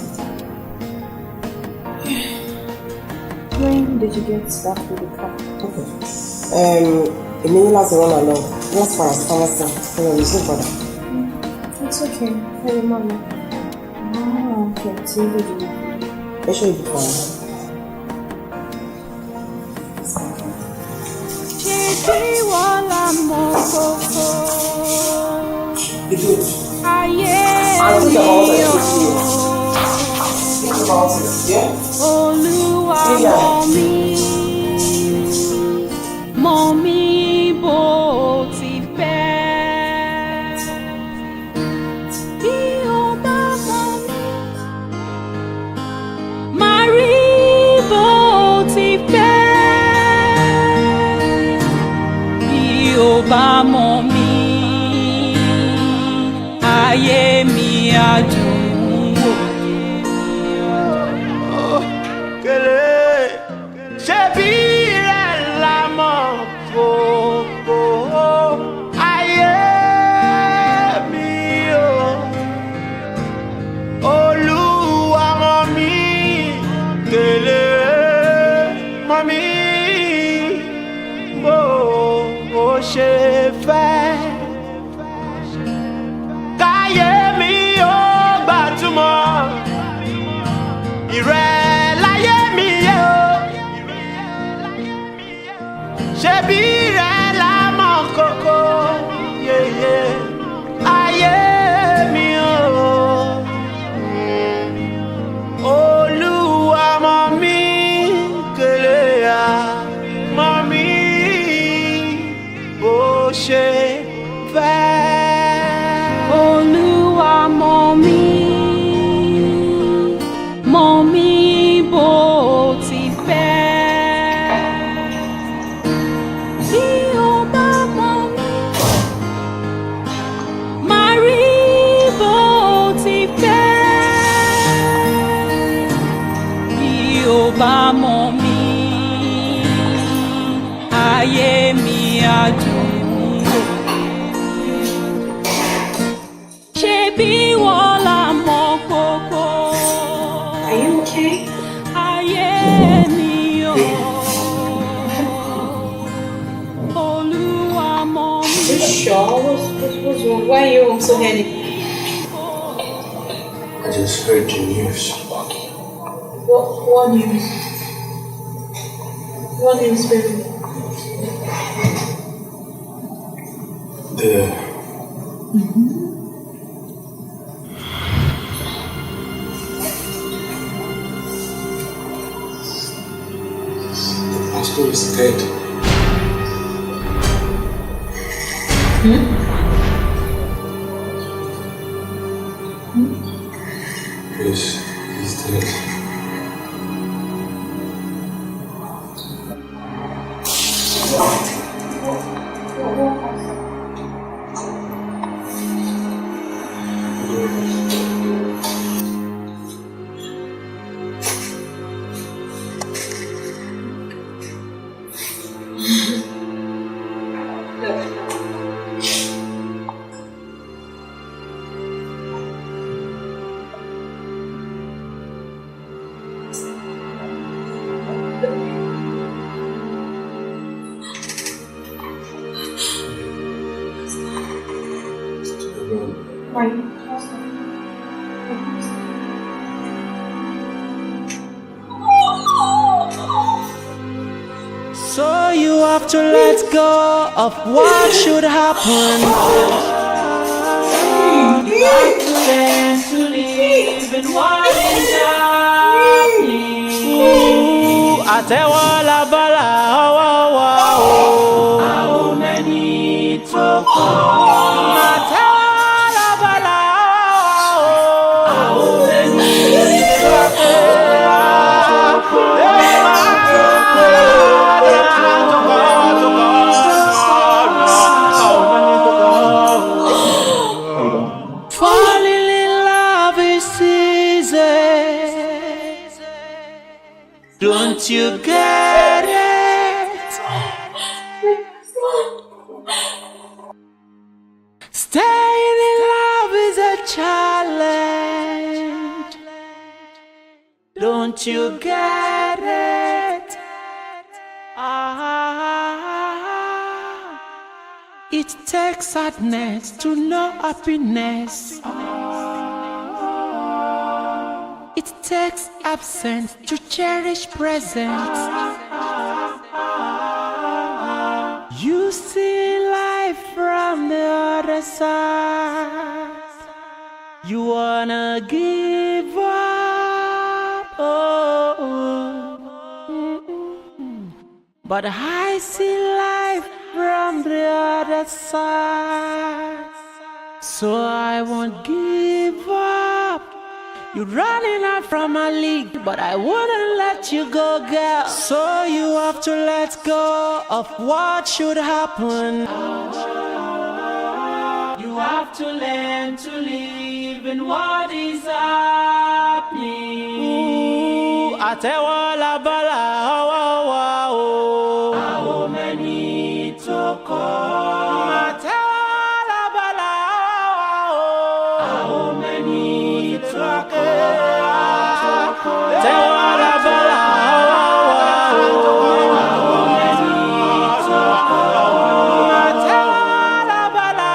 Speaker 1: When did you get back with the car?
Speaker 11: Okay. A minute last run along. That's far as pharmacy. There's no bother.
Speaker 1: It's okay. I remember. Oh, okay. See you later.
Speaker 11: Make sure you be fine. You do it. I'll think about it. Think about it, yeah?
Speaker 10: Olúwa mọ̀ mí bó ti fẹ́. Bí o bá mọ̀ mí, máa rí bó ti fẹ́. Bí o bá mọ̀ mí, ayé mi á dùn.
Speaker 3: Ṣebí rẹ̀ la mọ̀ kókó ayé mi o. Olúwa mọ̀ mí kedere, mọ̀ mí bó ṣe fẹ́. Káyé mi ó gbàtúmọ̀ ìrẹ́ láyé mi yẹ o. bá mọ̀ mí ayé mi á dùn ṣé bí wọ́n là mọ̀ gbogbo.
Speaker 1: Are you okay?
Speaker 3: Ayé mi o Olúwa mọ̀ mí.
Speaker 1: Are you sure? What's wrong? Why are you so heavy?
Speaker 8: I just heard the news.
Speaker 1: What news? What news, baby?
Speaker 8: The pastor is dead. Yes, he's dead.
Speaker 3: So you have to let go of what should happen. You have to learn to live in what is happening. Àtẹ́wọ́ labala ọwọ́ àwọn mẹ́ni tó kọ́. Àtẹ́wọ́ labala àwọn mẹ́ni tó kọ́. Falling in love is easy. Don't you get it? Staying in love is a challenge. Don't you get it? It takes sadness to know happiness. It takes absence to cherish presence. You see life from the other side. You wanna give up. But I see life from the other side. So I won't give up. You're running out from my league, but I wouldn't let you go, girl. So you have to let go of what should happen. You have to learn to live in what is happening. Àtẹ́wọ́ labala àwọn mẹ́ni tó kọ́. Àtẹ́wọ́ labala àwọn mẹ́ni tó kọ́. Àtẹ́wọ́ labala àwọn mẹ́ni tó kọ́. Àtẹ́wọ́ labala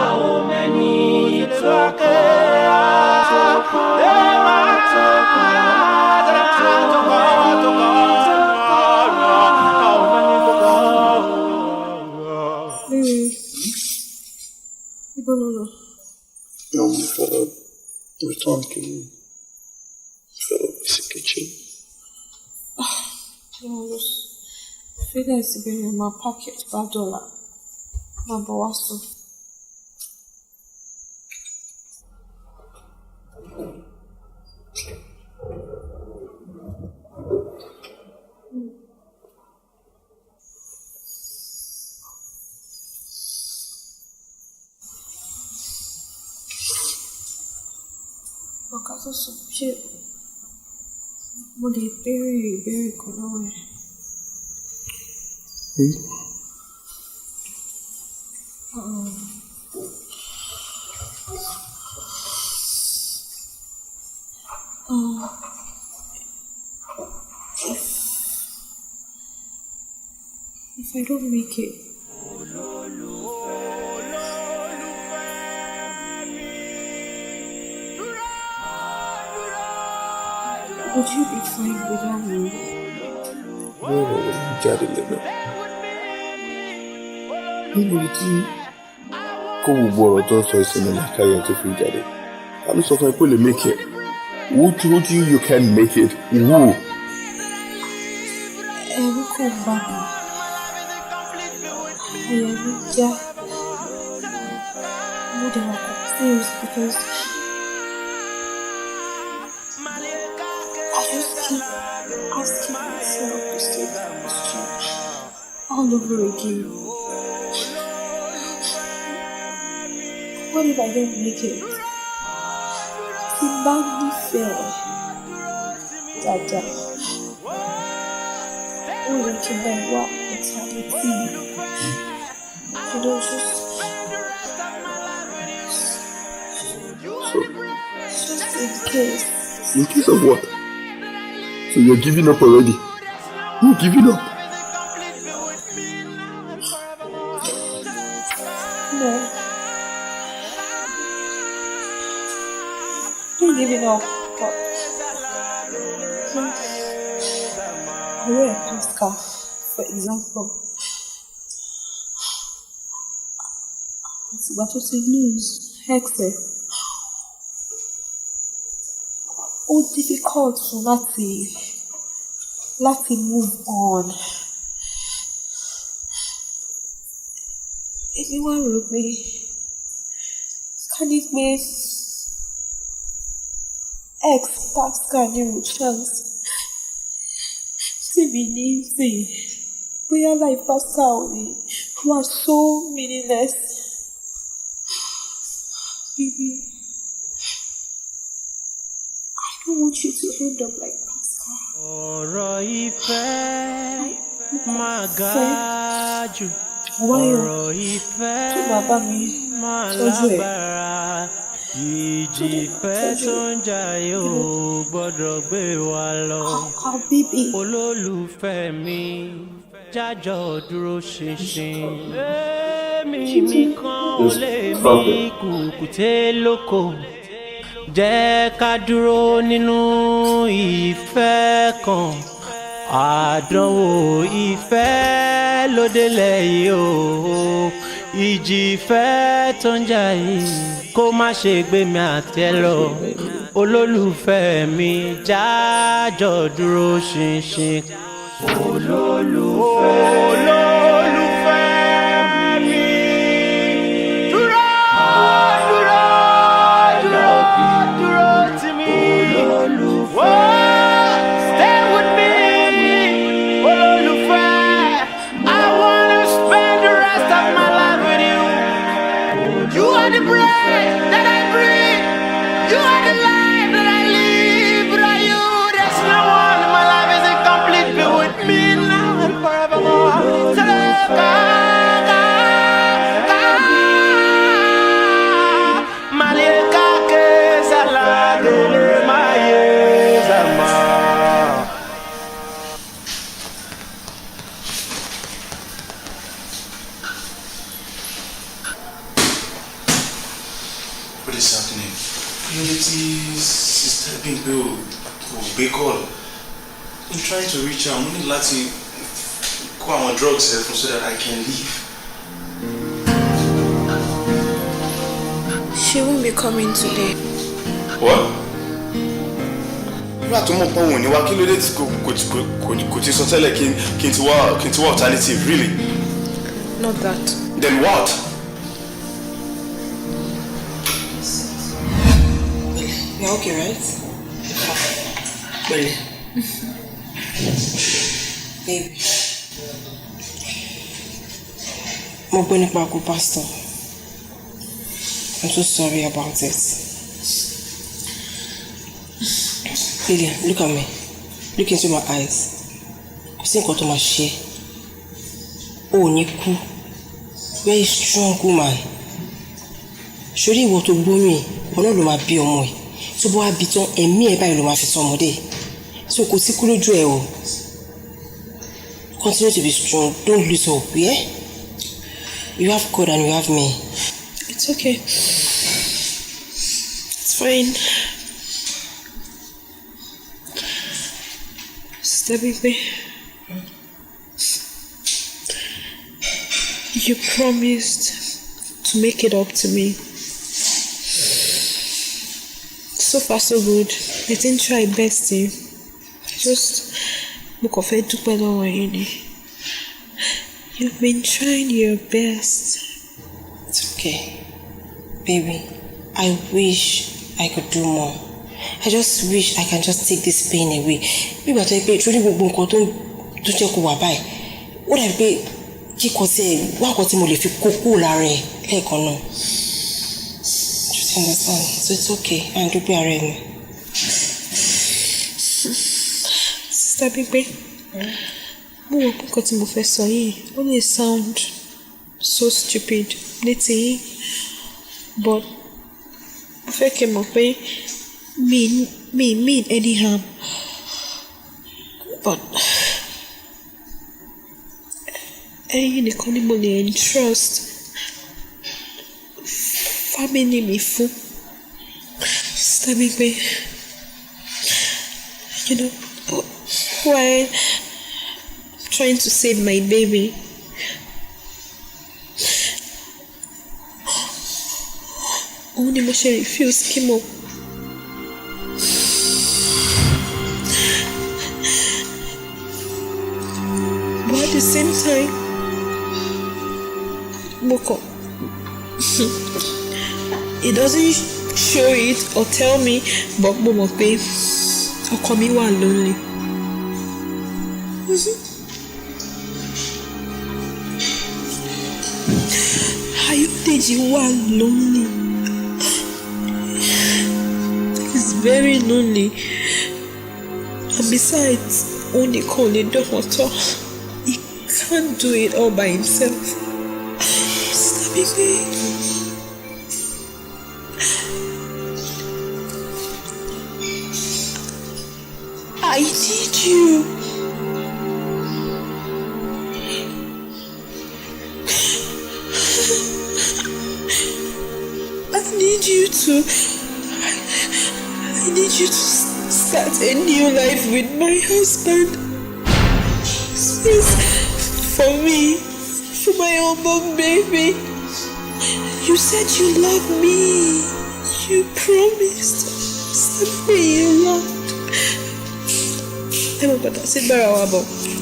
Speaker 3: àwọn mẹ́ni tó kọ́.
Speaker 8: Return to you. Fellow basic kitchen.
Speaker 1: Fílẹ̀ síbi ni máa packet bá dọ́là. Máa bọ̀ wá sùn. Ọ̀ká tó sùn ṣe Mo lè béèrè ìbéèrè kan lọ́wọ́ ẹ̀. If I don't make it, would you be fine without me?
Speaker 8: No, jáde lẹ́nu. Níbo ni tí kó gbogbo ọ̀rọ̀ tó ń sọ ìsinmi làkàyè tó fi jáde? I'm so far to make it. Who told you can make it? Who?
Speaker 1: Ẹ̀rù kò bá mi. Àyà mi já. Mo dẹ̀ wà confused because I just keep asking myself the same question all over again. What if I don't make it? Tí bá nífẹ̀ẹ́ dáadáa, ó yẹ kí n bá wá alternative. You know, just in case.
Speaker 8: In case of what? So you're giving up already? You're giving up?
Speaker 1: No. Not giving up, but I wear a Pascal, for example. It's got to say news, hexer. Ó difficult fún láti move on. Èmi wá rò pé ká ní pé ex Pascal ní chance tí mi ní sìn bóyá láì Pascal ni wà so meaningless. Baby, I don't want you to end up like Pascal.
Speaker 3: Ọ̀rọ̀ ìfẹ́ máa ga jù.
Speaker 1: Ọ̀rọ̀
Speaker 3: ìfẹ́ máa lágbára. Ìjì ìfẹ́ tó ń jà yóò gbọ́dọ̀ gbé wa lọ. Olólùfẹ́ mi jájọ́ dúró ṣinṣin. Èmi nìkan lè mí kùkùté lóko. Jẹ́ ká dúró nínú ìfẹ́ kan. Àdánwò ìfẹ́ ló délẹ̀ yìí o. Ìjì ìfẹ́ tó ń jà yìí kó má ṣe gbé mi àti ẹ lọ. Olólùfẹ́ mi jájọ́ dúró ṣinṣin. Olólùfẹ́ mi dúró tì mí. Stay with me, olólùfẹ́. I wanna spend the rest of my life with you. You are the breath that I breathe. You are the life that I live. Without you, there's no one. My life is incomplete. Be with me now and forevermore. Malika ke saladele maye zama.
Speaker 8: What is happening? Unity, Sister Bumpe ò gbé call. I'm trying to reach her. Mo ní láti kó àwọn drugs here so that I can leave.
Speaker 1: She won't be coming today.
Speaker 8: What? Nígbà tó mọ̀ pé òun ò ní wá kí ló dé tí kò ti sọ tẹ́lẹ̀ kí n ti wá alternative, really?
Speaker 1: Not that.
Speaker 8: Then what?
Speaker 11: You're okay, right? Really? Baby. Mo gbọ́ nípa ikú pastor. I'm so sorry about it. Lillian, look at me. Look into my eyes. Kò sí nǹkan tó máa ṣe. O ò ní kú. Very strong woman. Ṣorí ìwọ tó gbóyún ẹ̀, ọ̀nà ló máa bí ọmọ ẹ̀. Tó bá wá bí tán, ẹ̀mí ẹ̀ báyìí ló máa fi tọ́ ọmọdé. So kò sí kú lójú ẹ̀ o. Continue to be strong. Don't lose hope, yeah? You have God and you have me.
Speaker 9: It's okay. It's fine. Sister Bimpe, you promised to make it up to me. So far, so good. I didn't try best, eh? Just look of it to You've been trying your best.
Speaker 11: It's okay. Baby, I wish I could do more. I just wish I can just take this pain away. Maybe I take it truly gbogbo nǹkan tó jẹ́ kó wà báyìí. Ó dàbí pé kíkọ sí ẹ̀ wá nǹkan tí mo lè fi kókó lára ẹ̀ lẹ́ẹ̀kan náà. Just understand. So it's okay. And do be alright.
Speaker 9: Sister Bimpe, mo wọ pé nǹkan tí mo fẹ́ sọ yìí ó lè sound so stupid létí yín, but mo fẹ́ kẹ́ mọ̀ pé me mean any harm, but ẹ̀yin nìkan ni mo lè entrust family mi fún. Sister Bimpe, you know, while trying to save my baby, only mo ṣe refuse chemo. But at the same time, Moko, it doesn't show it or tell me, but Momo pé ọkọ mi wà lonely. Ayodeji wà lonely. He's very lonely. And besides, only call the doctor. He can't do it all by himself. Sister Bimpe, I need you. I need you to start a new life with my husband. Please, for me, for my unborn baby. You said you love me. You promised. Something you loved.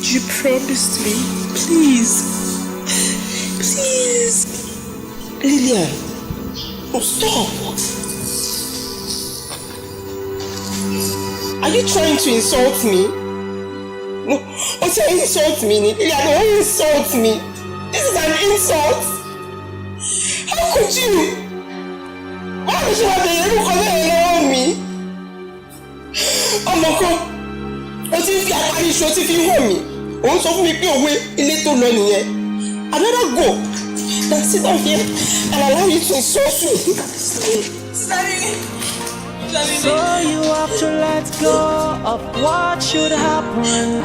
Speaker 9: You promised me. Please. Please.
Speaker 11: Lillian. Oh, stop! Are you trying to insult me? No, don't insult me, Lillian. Don't insult me. This is an insult. How could you? Why would you have to look on me? Oh, Moko, what if you are short if you want me? Won't stop me away in little money. I'd rather go than sit down here and allow you to insult you.
Speaker 3: So you have to let go of what should happen.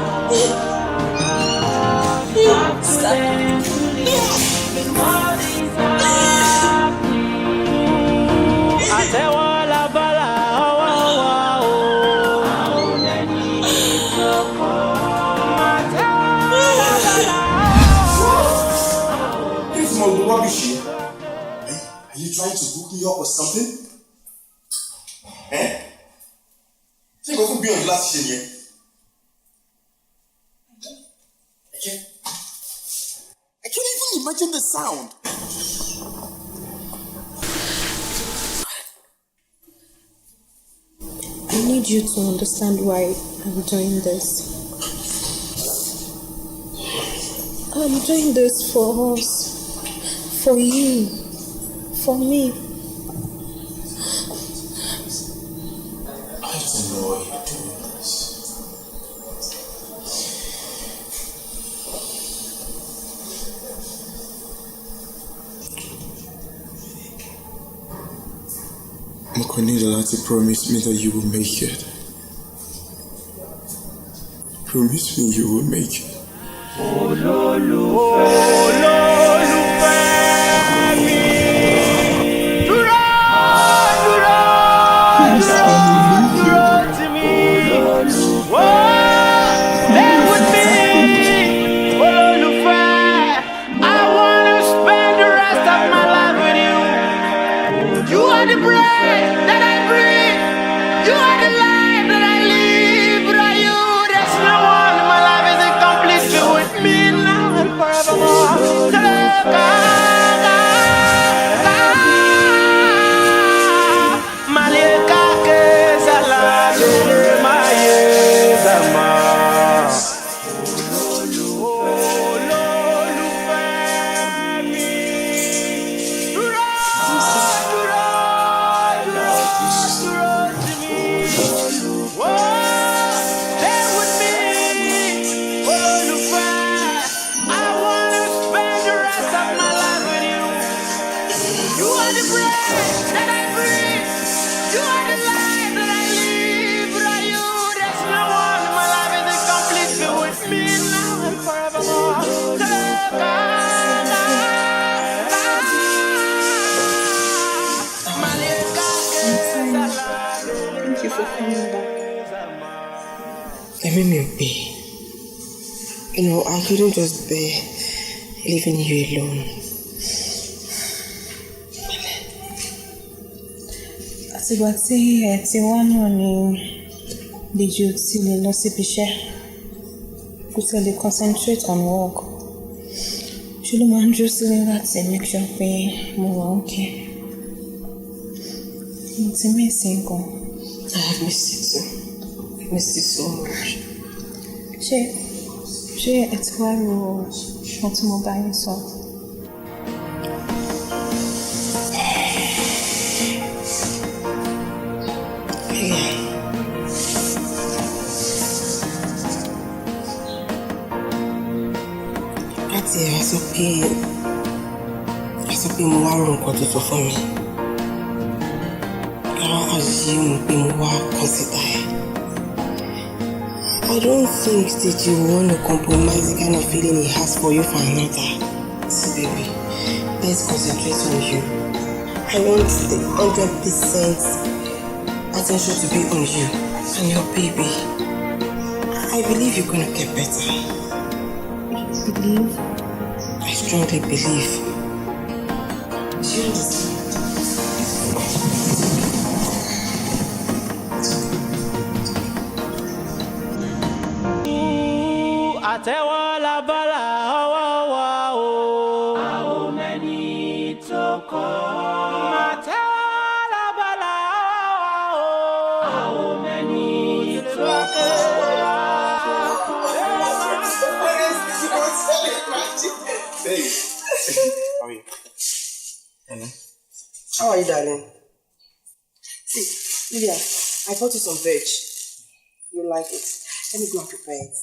Speaker 2: Rubbish. Are you trying to hook me up or something? Eh? Take off be on the last shit here. I can't even imagine the sound.
Speaker 1: I need you to understand why I'm doing this. I'm doing this for us. For you, for me.
Speaker 2: I don't know why you're doing this.
Speaker 8: Okunidala to promise me that you will make it. Promise me you will make it.
Speaker 11: You know, I couldn't just bear leaving you alone.
Speaker 1: Àtìgbà tí ẹ ti wá náà ni Dèjì ò ti lè lọ síbi iṣẹ́. Kò tẹ̀ lè concentrate on work. Ṣé ló máa ń dúró sílé láti make sure pé mo wà okay. Mo ti miss nǹkan.
Speaker 11: I have missed you too. I missed you so much.
Speaker 1: Ṣé ẹ ti wá ro ohun tí mo bá yín sọ?
Speaker 11: Láti ẹ̀ sọ pé mo wá ro nǹkan tuntun fún mi. Káwá assume pé mo wá consider ẹ̀. I don't think that you want to compromise the kind of feeling he has for you for another. See, baby, let's concentrate on you. I want the 100% attention to be on you and your baby. I believe you're going to get better.
Speaker 1: Believe?
Speaker 11: I strongly believe. Do you understand?
Speaker 3: Àtẹ́wọ́ labala ọwọ́ wa o. Àwọn mẹ́ni tó kọ́. Àtẹ́wọ́ labala ọwọ́ wa o. Àwọn mẹ́ni tó kọ́.
Speaker 8: Babe, how are you? Hello.
Speaker 11: How are you, darling? See, Lydia, I bought you some veg. You like it? Let me go and prepare it.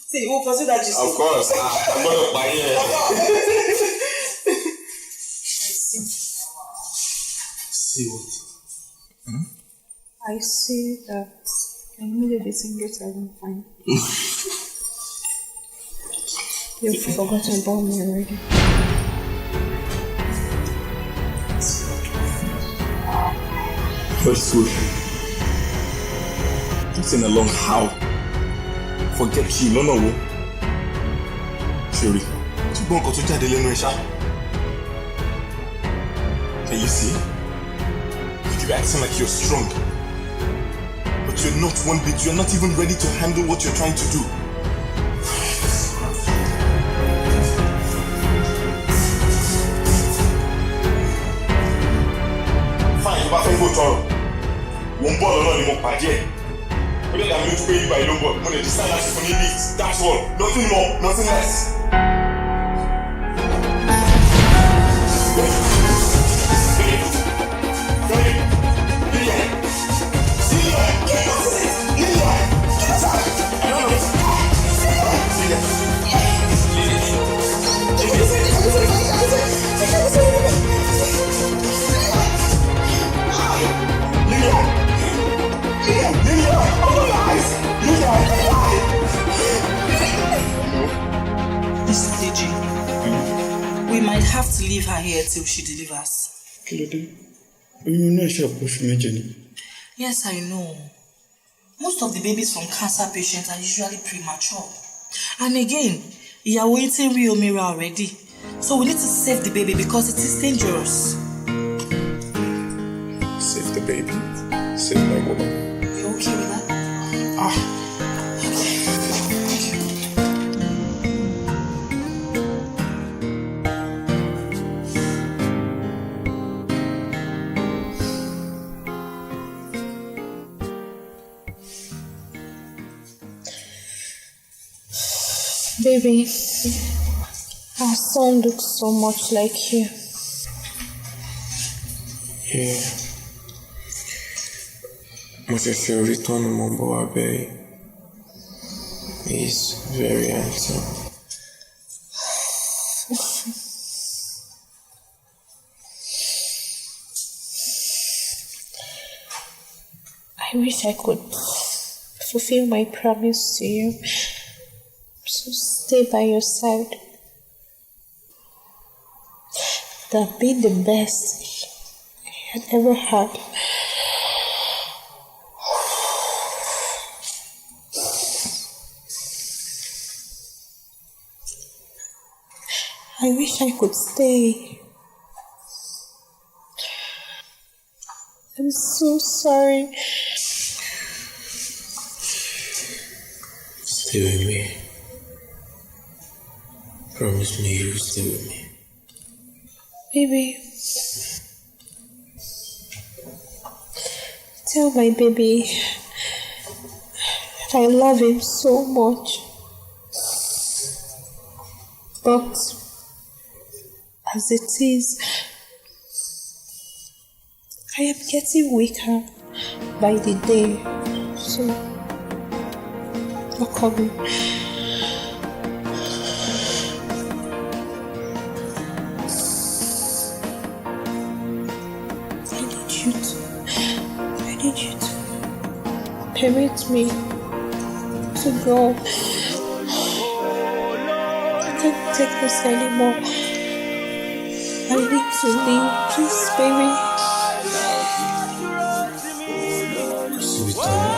Speaker 11: See, we'll consider that.
Speaker 8: Of course. I'm going to buy it. See what?
Speaker 1: I see that I needed a cigarette I didn't find. You've forgotten about me already.
Speaker 8: What's good? It's in a long how. Forget you, no. Sherry, you won't go to the Lenosha. Can you see? You're acting like you're strong. But you're not one bit. You're not even ready to handle what you're trying to do. Fine, you can't go to one ball alone, you won't budget. I'm going to pay you by loan, but when they decide that for me, that's all. Nothing more, nothing less.
Speaker 7: leave her here till she delivers.
Speaker 8: Kilode, you know she push me, Jenny.
Speaker 7: Yes, I know. Most of the babies from cancer patients are usually premature. And again, you are waiting real mirror already. So we need to save the baby because it is dangerous.
Speaker 8: Save the baby. Save my woman.
Speaker 7: You okay with that?
Speaker 10: Baby, our son looks so much like you.
Speaker 8: Yeah. Moses, return to Bumpe Oyebade. He's very handsome.
Speaker 10: I wish I could fulfill my promise to you. So stay by your side. That have been the best I had ever had. I wish I could stay. I'm so sorry.
Speaker 8: Stay with me. Promise me you'll stay with me.
Speaker 10: Baby. Tell my baby that I love him so much. But as it is, I am getting weaker by the day. So, you're coming. I need you to permit me to go. I can't take this anymore. I need to leave. Please, baby.
Speaker 8: Sweetheart,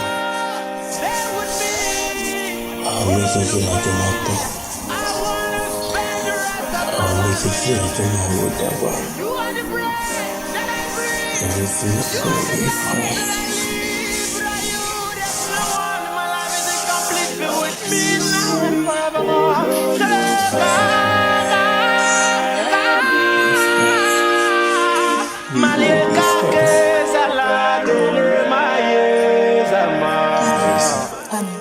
Speaker 8: I'll make you feel like a mother. I'll make you feel like a man with that one. Everything's gonna be fine.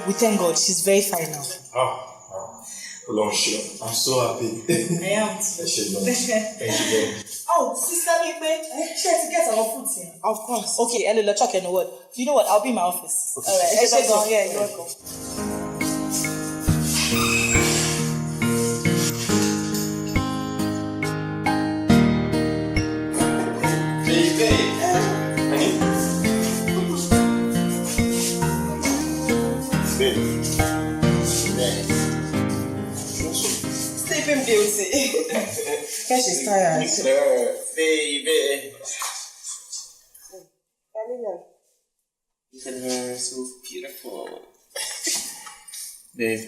Speaker 7: We thank God, she's very fine now.
Speaker 8: Long shot. I'm so happy.
Speaker 7: I am.
Speaker 8: Thank you.
Speaker 7: Oh, sister, she has to get our food here. Of course. Okay, Ellie, let's talk in a word. You know what? I'll be in my office.
Speaker 8: Okay.
Speaker 7: All right. Yeah, you're welcome.
Speaker 9: Sleeping Beauty. Because she's tired.
Speaker 8: Baby.
Speaker 9: You're
Speaker 8: so beautiful. Babe.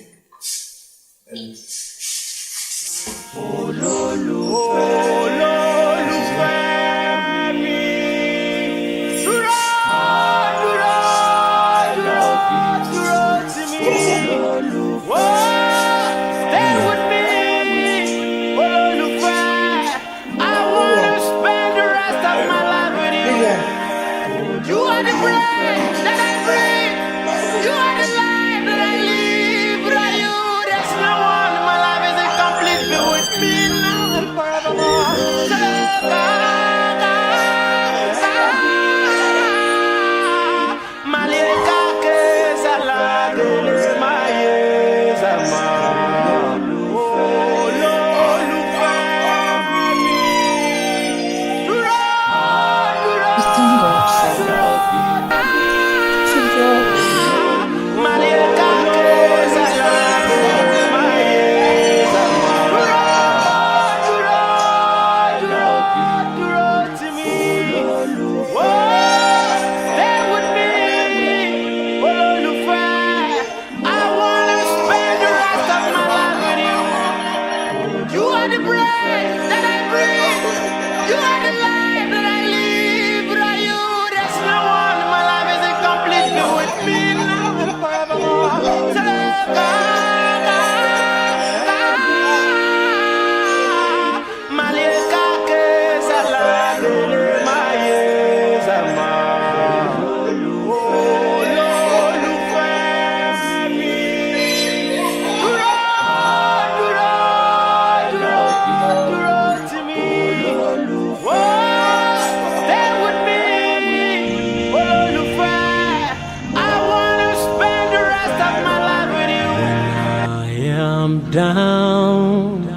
Speaker 3: down,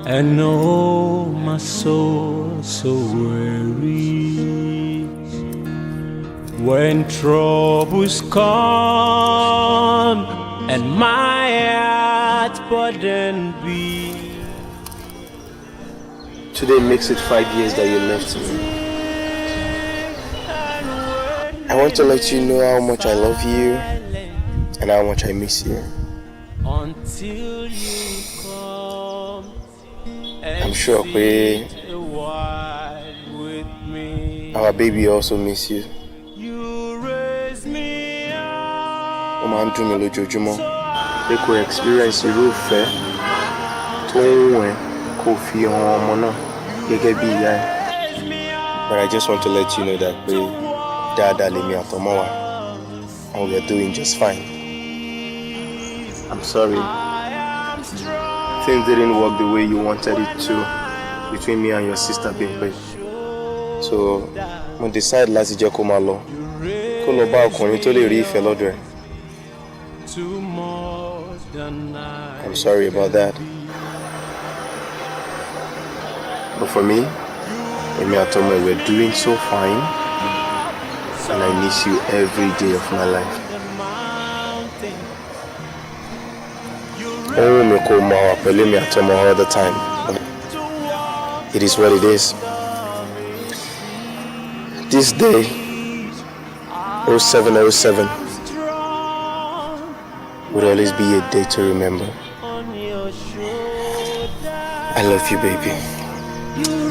Speaker 3: and oh, my soul so weary. When troubles come and my heart burden be.
Speaker 8: Today makes it 5 years that you left me. I want to let you know how much I love you and how much I miss you.
Speaker 3: Until you come,
Speaker 8: I'm sure our baby also miss you. Ó máa ń dùn mí lójoojúmọ́ pé kò experience irú ìfẹ́ tó ń wù ẹ́ kó fi hàn ọmọ náà gẹ́gẹ́ bí ìyá ẹ̀. But I just want to let you know that pé dáadáa lèmi àtọmọ wa and we are doing just fine. I'm sorry. Things didn't work the way you wanted it to between me and your sister Bumpe. So, mo decide láti jẹ́ kó máa lọ. Kó lọ bá ọkùnrin tó lè rí ìfẹ́ lọ́dọ̀ ẹ̀. I'm sorry about that. But for me, èmi àtọmọ ẹ̀ we're doing so fine. And I miss you every day of my life. All the time. It is what it is. This day, 0707, would always be a day to remember. I love you, baby.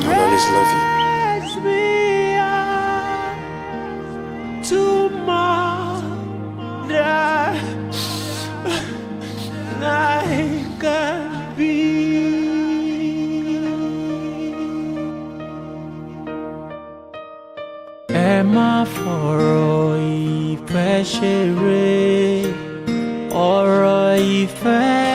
Speaker 8: I'll always love you.
Speaker 3: Ẹ má fọ̀rọ̀ ìfẹ́ ṣeré, ọ̀rọ̀ ìfẹ́.